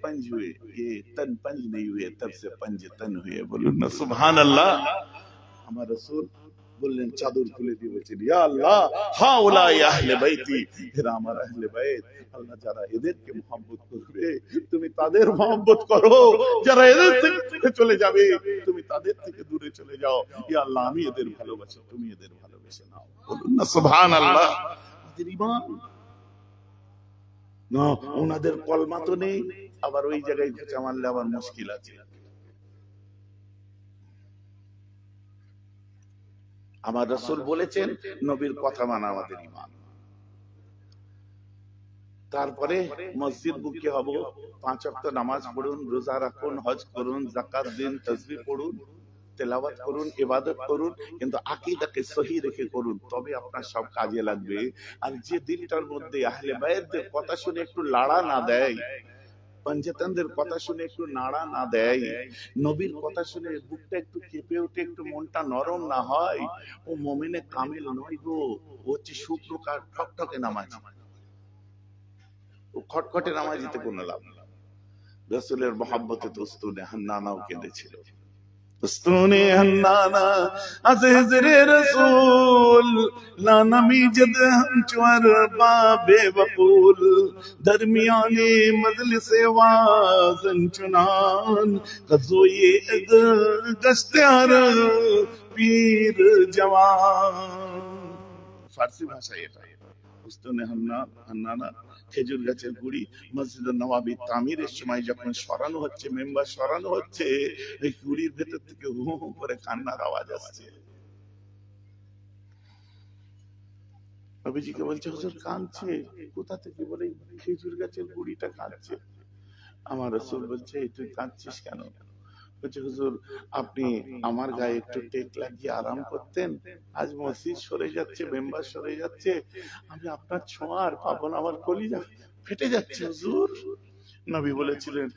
S1: 5 हुए। ये तन 5 नहीं हुए, तब से 5 तन हुए। बोलो ना सुभान अल्लाह। हमारे रसूल বললেন চাদর খুলে দিয়ে বলছেন ইয়া আল্লাহ হাউলাই আহলে বাইতি, এরা আমার আহলে বাইত। আল্লাহ যারা এদেরকে মহব্বত করবে তুমি তাদের মহব্বত করো, যারা এদের থেকে চলে যাবে তুমি তাদের থেকে দূরে চলে যাও। ইয়া আল্লাহ আমি এদের ভালোবাসি, তুমি এদের ভালোবেসে নাও। বলুন না সুবহানাল্লাহ। আমাদের ঈমান না, ওনাদের কলমা তো নেই, আবার ওই জায়গায় খোঁচা মারলে আবার মুশকিল আছে। আমার রাসূল বলেছেন নবীর কথা মানা আমাদের ঈমান। তারপরে মসজিদ বুকে হব, 5 ওয়াক্ত নামাজ পড়ুন, রোজা রাখুন, হজ করুন, যাকাত দিন, তাসবিহ পড়ুন, তেলাওয়াত করুন, ইবাদত করুন, কিন্তু আকীদাকে সহি রেখে করুন, তবে আপনার সব কাজে লাগবে। আর যে দিলটার মধ্যে আহলে বাইতদের কথা শুনে একটু লাড়া না দেয়, পঞ্চতনদের কথা শুনে একটু নাড়া না দেয়, নবীর কথা শুনে বুকটা একটু কেঁপে উঠে একটু মনটা নরম না হয়, ও মুমিনে কামিল নয় গো। ও হচ্ছে শুকনো কাঠ, ঠকঠকে নামাজ। ও খটখটে নামাজিতে কোনো লাভ না। রাসূলের মহব্বতে তো উস্তুনে হান্নানাও কেঁদেছিল। উস্তুনে হান্নানা আজিজরে রাসূল লানামি জদ চুয়ার বাবে বকুল দরমিয়ানে মজলিসে ওয়াজন চুনান গজোয়ে গস্তার পীর জওয়ান। ফারসি ভাষায় এটা। উস্তুনে হান্নানা খেজুর গাছের গুড়ি মসজিদ নবাবী তামিরের সময় যখন সরানো হচ্ছে, মেম্বার সরানো হচ্ছে, এই গুড়ির ভেতর থেকে হু হু করে কান্নার আওয়াজ আসছে। নবীজিকে বলছে হুজুর কাঁদছে, কোথা থেকে? বলে খেজুর গাছের গুড়িটা কাঁদছে। আমার রাসূল বলছে তুই কাঁদছিস কেন? বলছে হুজুর আপনি আমার গায়ে একটু টেক লাগিয়ে আরাম করতেন, আজ মসজিদ সরে যাচ্ছে, মেম্বার সরে যাচ্ছে, আমি আপনার ছোঁয়া আর পাবো না, আমার কলিজা ফেটে যাচ্ছে হুজুর। নবী বলেছিলেন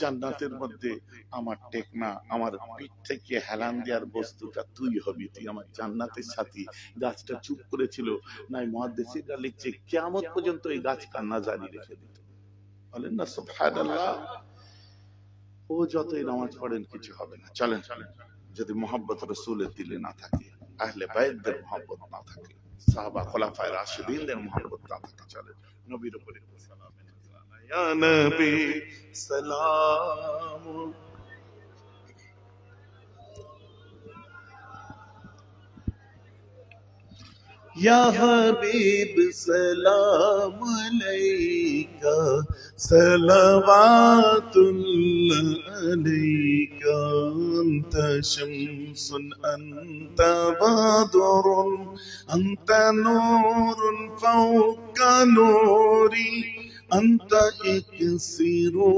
S1: জান্নাতের মধ্যে আমার টেক না, আমার পিঠ থেকে হেলান দেওয়ার বস্তুটা তুই হবি, তুই আমার জান্নাতের সাথী। গাছটা চুপ করেছিল, নাই মুহাদ্দিসিনরা লিখছে কিয়ামত পর্যন্ত এই গাছ কান্না জারি রেখে দিত। বলেন না সুবহানাল্লাহ। ও যতই নামাজ পড়েন কিছু হবে না। চলেন যদি মোহাব্বত রাসূলের দিলে না থাকে, আহলে বাইতদের মোহাব্বত না থাকে, সাহাবা খোলাফায়ে রাশিদিনদের মোহাব্বত না থাকে, চলেন নবীর উপরে সালাম। ইয়া নবী সালাম, या हबीब सलाम अलैका सलवातुल्लाह अलैका अंत शम्सुन अंत बदरुन अंत नूरुन फौका नूरी अंत इक्सिरु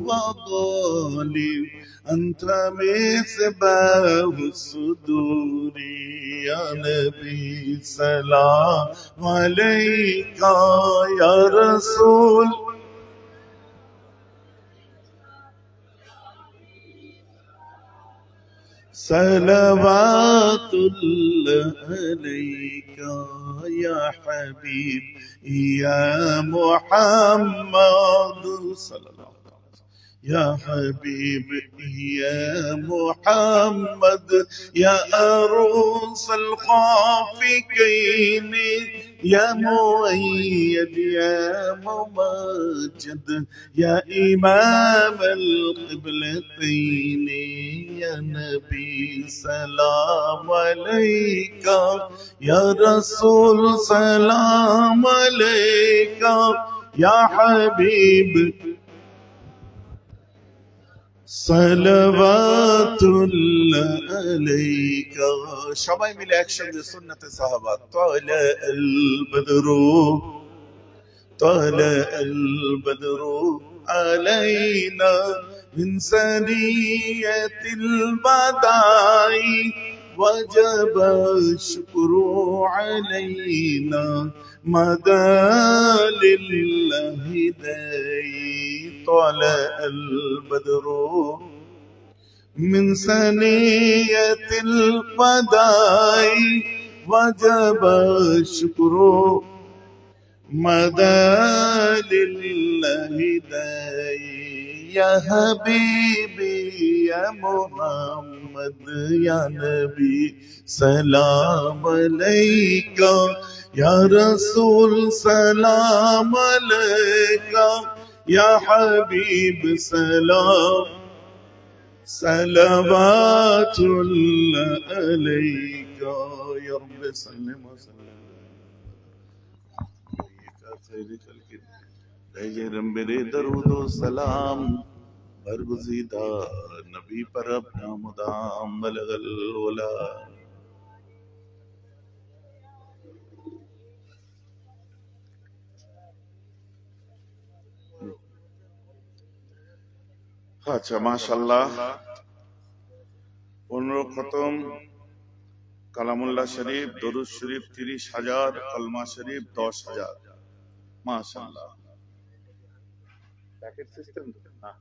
S1: व गालिब अंत मिसबाह सुदूरी या नबी सलाम अलैका या रसूल सलवातुल्लाह अलैका या हबीब या मुहम्मद सल्लल्लाहु अलैहि वसल्लम। يا حبيب يا محمد يا أروس الخافقين يا مؤيد يا ممجد يا إمام القبلتين يا نبي سلام عليك يا رسول سلام عليك يا حبيب সালাওয়াতুল্লাহ আলাইকা। সবাই মিলে একসঙ্গে সুন্নতে সাহাবা। তালা আল বদরু طلع البدر علينا من ثنية البداء وجب الشكر علينا مدى لله داعي طلع البدر من ثنية البداء وجب الشكر مدى لله داعي يا حبيبي يا محمد يا نبي سلام عليك يا رسول سلام عليك يا حبيب سلام صلوات الله عليك يا رب سلم وسلم خير خلق پیغمبر میرے درود و سلام برگزیدہ نبی پر اپنا مدام بلغ الولا আচ্ছা মাশাআল্লাহ 15 খতম কালামুল্লাহ শরীফ দরুদ শরীফ 30,000 কলমা শরীফ 10,000 মাশাআল্লাহ প্যাকেট সিস্টেম না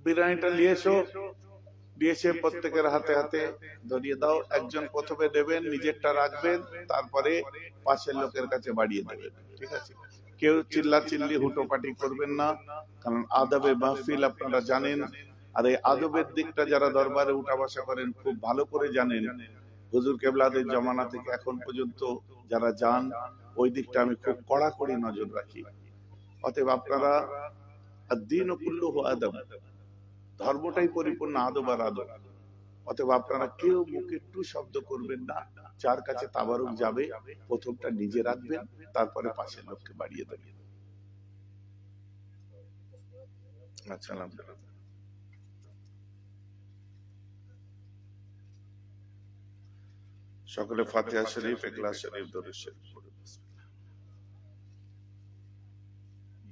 S1: বিরিয়ানিটা দিয়েছে প্রত্যেকের হাতে হাতে ধরিয়ে দাও একজন প্রথমে দেবেন নিজেরটা রাখবেন তারপরে পাশের লোকের কাছে বাড়িয়ে দেবেন ঠিক আছে কেউ চিল্লাচিল্লি হুটোপাটি করবেন না কারণ আদবে মাহফিল আপনারা জানেন আর এই আদবের দিকটা যারা দরবারে উঠা বসা করেন খুব ভালো করে জানেন হুজুর কেবলাদের জমানা থেকে এখন পর্যন্ত যারা যান ওই দিকটা আমি খুব কড়াকড়ি নজর রাখি অতএব আপনারা দ্বীন কুল্লুহু আদব ধর্মটাই পরিপূর্ণ আদব আর আদব অতএব আপনারা কেউ মুখে টু শব্দ করবেন না যার কাছে তাবারুক যাবে প্রথমটা নিজে রাখবেন তারপরে পাশের লোককে বাড়িয়ে দেবেন আচ্ছা আলহামদুলিল্লাহ সকলে ফাতিহা শরীফ ইখলাস শরীফ দরুদ শরীফ পড়ে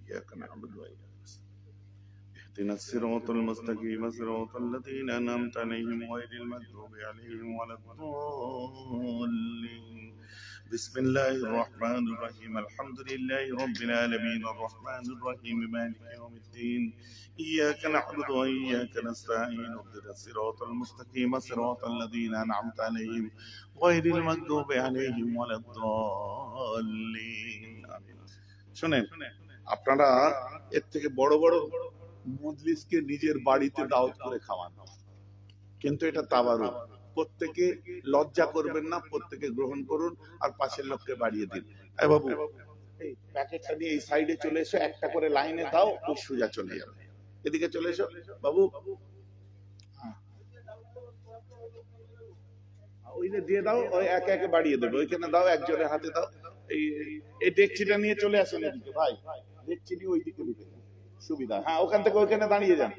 S1: ইয়াকা না'বুদু ওয়া ইয়াকা اهدنا الصراط المستقيم صراط الذين أنعمت عليهم غير المغضوب عليهم ولا الضالين بسم الله الرحمن الرحيم الحمد لله رب العالمين الرحمن الرحيم مالك يوم الدين إياك نعبد وإياك نستعين اهدنا الصراط المستقيم صراط الذين أنعمت عليهم غير المغضوب عليهم ولا الضالين آمين শুনেন আপনারা এর থেকে বড় বড় মজলিসকে নিজের বাড়িতে দাওয়াত করে খাওয়ান কিন্তু এটা তাবারুক প্রত্যেকে লজ্জা করবেন না প্রত্যেকে গ্রহণ করুন আর পাশের লোককে বাড়িয়ে দিন এই বাবু এই প্যাকেটটা নিয়ে এই সাইডে চলে এসো একটা করে লাইনে দাও ওই সোজা চলে যাবে এদিকে চলে এসো বাবু ওইটা দিয়ে দাও ওই একে একে বাড়িয়ে দেবে ওইখানে দাও একজনের হাতে দাও এই ডেকচিটা নিয়ে চলে আসেন এদিকে ভাই ডেকচি নিয়ে ওইদিকে দিকে সুবিধা হ্যাঁ ওখান থেকে ওইখানে দাঁড়িয়ে যান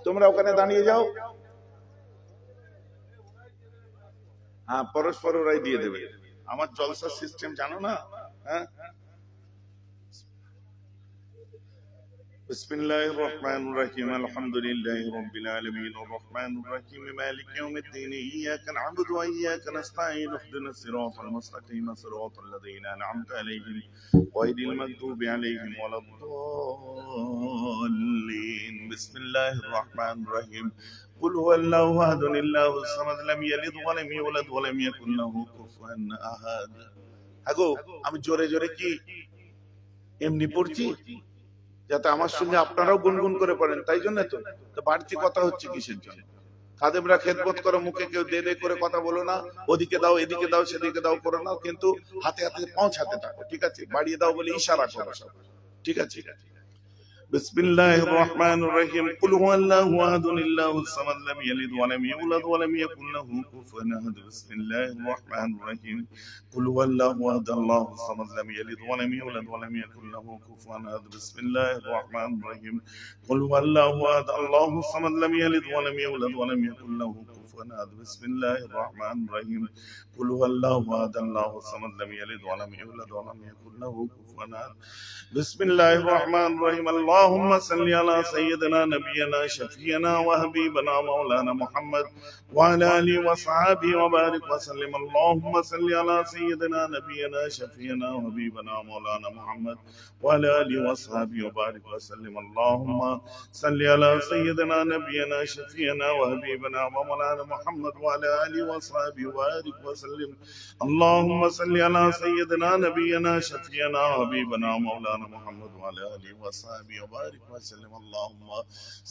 S1: তোমরা ওখানে দাঁড়িয়ে যাও হ্যাঁ পরস্পর ওরাই দিয়ে দেবে আমার জলসার সিস্টেম জানো না হ্যাঁ بسم الله الرحمن الرحيم الحمد لله رب العالمين الرحمن الرحيم مالك يوم الدين إياك نعبد وإياك نستعين اهدنا الصراط المستقيم صراط الذين أنعمت عليهم غير المغضوب عليهم ولا الضالين بسم الله الرحمن الرحيم قل هو الله أحد الله الصمد لم يلد ولم يولد ولم يكن له كفوا أحد আগো আমি জোরে জোরে কি এমনি পড়ছি যাতে আমার সঙ্গে আপনারাও গুনগুন করে পড়েন, তাই জন্য তো বাড়তি কথা হচ্ছে কিসের জন্য? খাদেমরা খেদমত করো, মুখে কেউ দে দে করে কথা বলো না, ওদিকে দাও এদিকে দাও সেদিকে দাও করো না, কিন্তু হাতে হাতে পৌঁছাতে থাকো, ঠিক আছে? বাড়িয়ে দাও বলে ইশারা করো সব, ঠিক আছে? بسم الله الرحمن الرحيم قل هو الله احد الله الصمد لم يلد ولم يولد ولم يكن له كفوا احد بسم الله الرحمن الرحيم قل هو الله احد الله الصمد لم يلد ولم يولد ولم يكن له كفوا احد بسم الله الرحمن الرحيم قل هو الله احد الله الصمد لم يلد ولم يولد ولم يكن له كفوا احد بسم الله الرحمن الرحيم قل هو الله احد الله الصمد لم يلد ولم يولد ولم يكن له كفوا احد بسم الله الرحمن الرحيم اللهم صل على سيدنا نبينا شفينا وحبيبنا مولانا محمد وعلى اله وصحبه وبارك وسلم اللهم صل على سيدنا نبينا شفينا وحبيبنا مولانا محمد وعلى اله وصحبه وبارك وسلم اللهم صل على سيدنا نبينا شفينا وحبيبنا مولانا محمد وعلى اله وصحبه وبارك وسلم اللهم صل على سيدنا نبينا شفينا وحبيبنا مولانا محمد وعلى اله وصحبه وبارك وسلم اللهم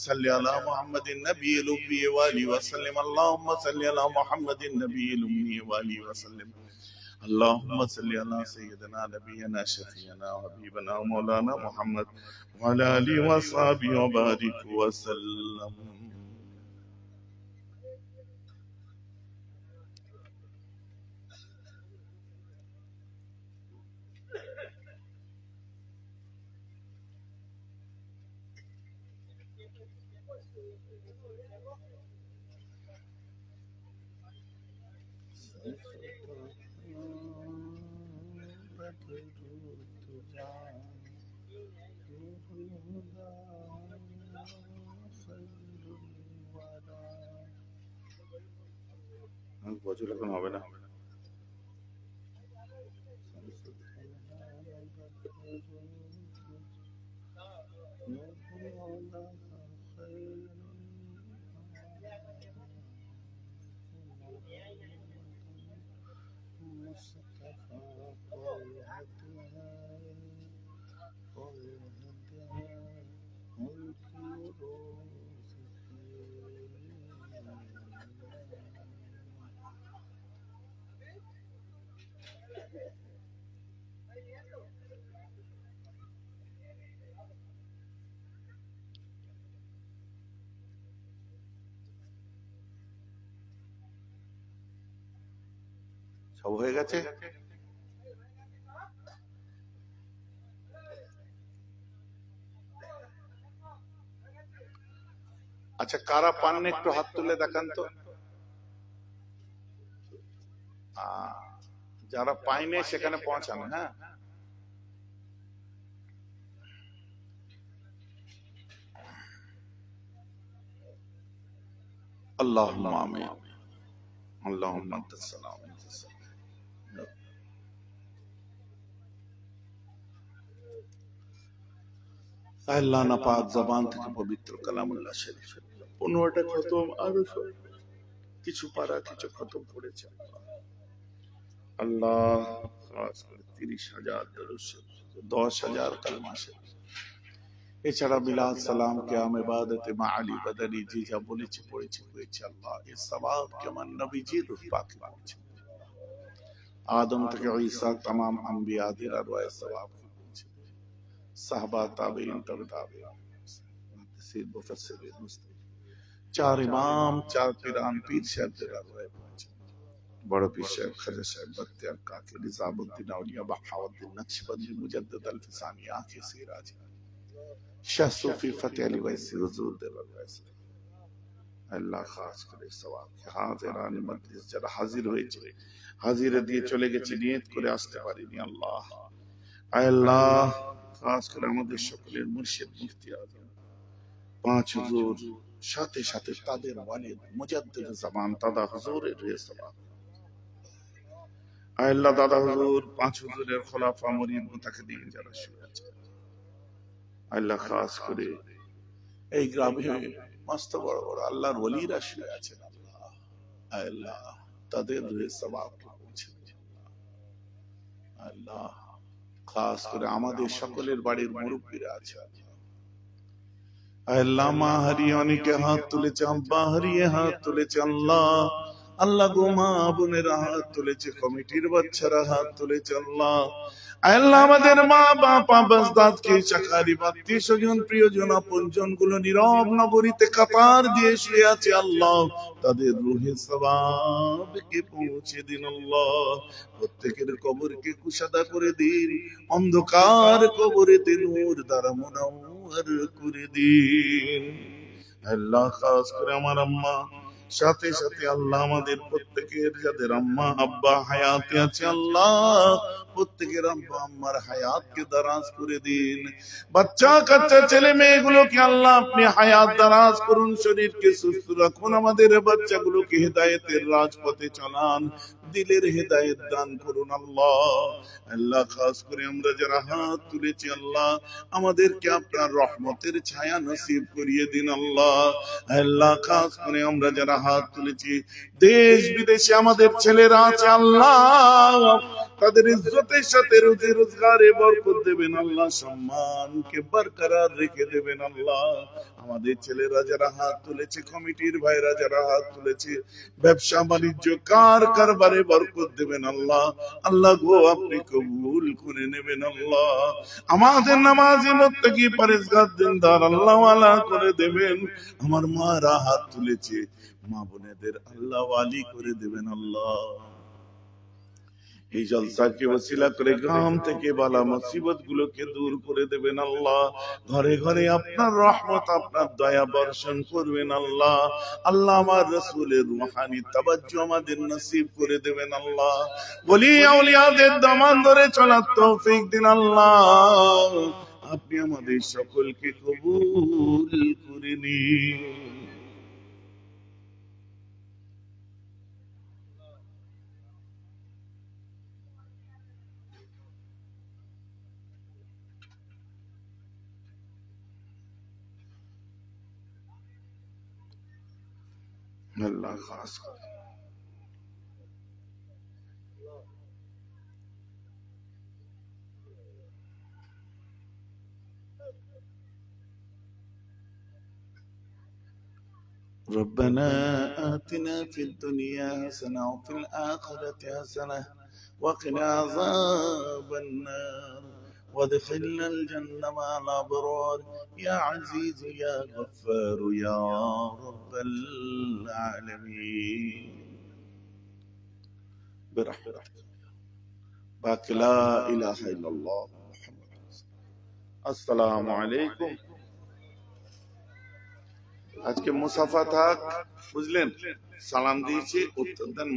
S1: صل على محمد النبي الأمي وآله وسلم اللهم صل على محمد النبي الأمي وآله وسلم اللهم صل على سيدنا نبينا شفينا وحبيبنا مولانا محمد وعلى اله وصحبه وبارك وسلم বছর এখন হবে না সব হয়ে গেছে আচ্ছা কারা পাননি একটু হাত তুলে দেখান তো যারা পাইনি সেখানে পৌঁছানো হ্যাঁ اللهم آمين اللهم أنت السلام أنت السلام আল্লাহ না পাক জবান থেকে পবিত্র কালামুল্লাহ শরীফ 15টা খতম আরো কিছু পারা কিছু খতম পড়েছে আল্লাহ খাস করে 30,000 দরুদ 10,000 কালমা শরীফ এছাড়া বিলাদ সালাম কিয়াম ইবাদত মা আলী বদরি জি যা বলেছি পড়েছি হয়েছে আল্লাহ এই সওয়াব কেমন নবীজির রূহ পাকে পৌঁছে আদম থেকে ঈসা तमाम আম্বিয়াদের আরওয়ায়ে সওয়াব পৌঁছে সাহাবা তাবেঈন তবে তাবেঈন মুফাসসির মুফাসসিরিন মুস্তাহিদ চার ইমাম চার পীরান পীর সাহেবদের আরওয়ায়ে পৌঁছে বড় পীর সাহেব খাজা সাহেব বখতিয়ার কাকি নিজামউদ্দিন আউলিয়া বাহাউদ্দিন নকশবন্দি মুজাদ্দিদ আল ফিসানি আঁখে সিরাজ শাহ সুফি ফতেহ আলী ওয়াইসি হুজুর দেওয়ার ওয়াইসি আল্লাহ খাস করে সওয়াব হাজিরান মজলিস যারা হাজির হয়েছে হাজিরা দিয়ে চলে গেছে নিয়ত করে আসতে পারিনি আল্লাহ আল্লাহ খাস করে আমাদের সকলের মুর্শিদ মুফতি আযম পাঁচ হুজুর সাথে সাথে তাদের ওয়ালিদ মুজাদ্দিদ জামান দাদা হুজুরের সওয়াব আল্লাহ দাদা হুজুর পাঁচ হুজুরের খোলাফা মুরিদ মুতাকাদ্দিমিন যারা শুয়ে আছে আল্লাহ খাস করে এই গ্রামে মস্ত বড় বড় আল্লাহর ওলিরা শুয়ে আছেন আল্লাহ আল্লাহ তাদের সওয়াবকে পৌঁছে দিন আল্লাহ খাস করে আমাদের সকলের বাড়ির মুরব্বীরা আছে আল্লাহ মা হারিয়ে অনেকে হাত তুলেছে, আব্বা হারিয়ে হাত তুলেছে, আল্লাহ আল্লাহ গো মা বোনেরা হাত তুলেছে, কমিটির বাচ্চারা হাত তুলেছে, আল্লাহ আল্লাহ আমাদের মা বাপ আব্বাস দাদকে চাকারি আত্মীয় স্বজন প্রিয়জন আপনজন গুলো নীরব নগরীতে কাতার দিয়ে শুয়ে আছে, আল্লাহ তাদের রুহে সওয়াবকে পৌঁছে দিন, আল্লাহ প্রত্যেকের কবরকে কুশাদা করে দিন, অন্ধকার কবরেতে নূর দ্বারা মুনাওয়ার করে দিন। আল্লাহ খাস করে আমার আম্মা সাথে সাথে আল্লাহ আমাদের প্রত্যেকের যাদের আম্মা আব্বা হায়াতে আছে, আল্লাহ প্রত্যেকের আব্বা আম্মার হায়াতকে দারাজ করে দিন। বাচ্চা কাচ্চা ছেলে মেয়েগুলোকে আল্লাহ আপনি হায়াত দারাজ করুন, শরীরকে সুস্থ রাখুন, আমাদের বাচ্চাগুলোকে হেদায়েতের রাজপথে চালান, দিলের হেদায়েত দান করুন, আল্লাহ আল্লাহ খাস করে আমরা যারা হাত তুলেছি, আল্লাহ আমাদেরকে আপনার রহমতের ছায়া নসিব করিয়ে দিন, আল্লাহ আল্লাহ খাস করে আমরা যারা হাত তুলেছি দেশ বিদেশে আমাদের ছেলেরা আছে, আল্লাহ তাদের ইজ্জতের সাথে রুজি রোজগারে বরকত দেবেন, আল্লাহ সম্মানকে বরকরার রেখে দেবেন, আল্লাহ আমাদের ছেলেরা যারা হাত তুলেছে, কমিটির ভাইরা যারা হাত তুলেছে, ব্যবসা বাণিজ্য কারবারে বরকত দেবেন, আল্লাহ আল্লাহ গো আপনি কবুল করে নেবেন, আল্লাহ আমাদের নামাজি মুত্তাকি পরেজগার দিনদার আল্লাহ ওয়ালা করে দেবেন। আমার মারা হাত তুলেছে, মা বোনেদের আল্লাহ ওয়ালি করে দেবেন, আল্লাহ এই জলসাকে ওসিলা করে গ্রাম থেকে বালা মুসিবত গুলোকে দূর করে দেবেন, আল্লাহ ঘরে ঘরে আপনার রহমত আপনার দয়া বর্ষণ করবেন, আল্লাহ আল্লাহ আমার রাসূলের রূহানি তাওয়াজ্জু আমাদের নসিব করে দেবেন, আল্লাহ ওলি আউলিয়াদের দামান ধরে চলার তৌফিক দিন, আল্লাহ আপনি আমাদের সকলকে কবুল করে নিন। আল্লাহ খাস করে ربنا آتنا في الدنيا حسنة وفي الآخرة حسنة وقنا عذاب النار وادخلنا الجنة مع الأبرار يا عزيز يا غفار يا رب العالمين برحمتك باقي لا إله إلا الله محمد رسول الله. السلام عليكم। আজকে মুসাফা থাক, বুঝলেন, সালাম দিয়েছি, উত্তর দেন।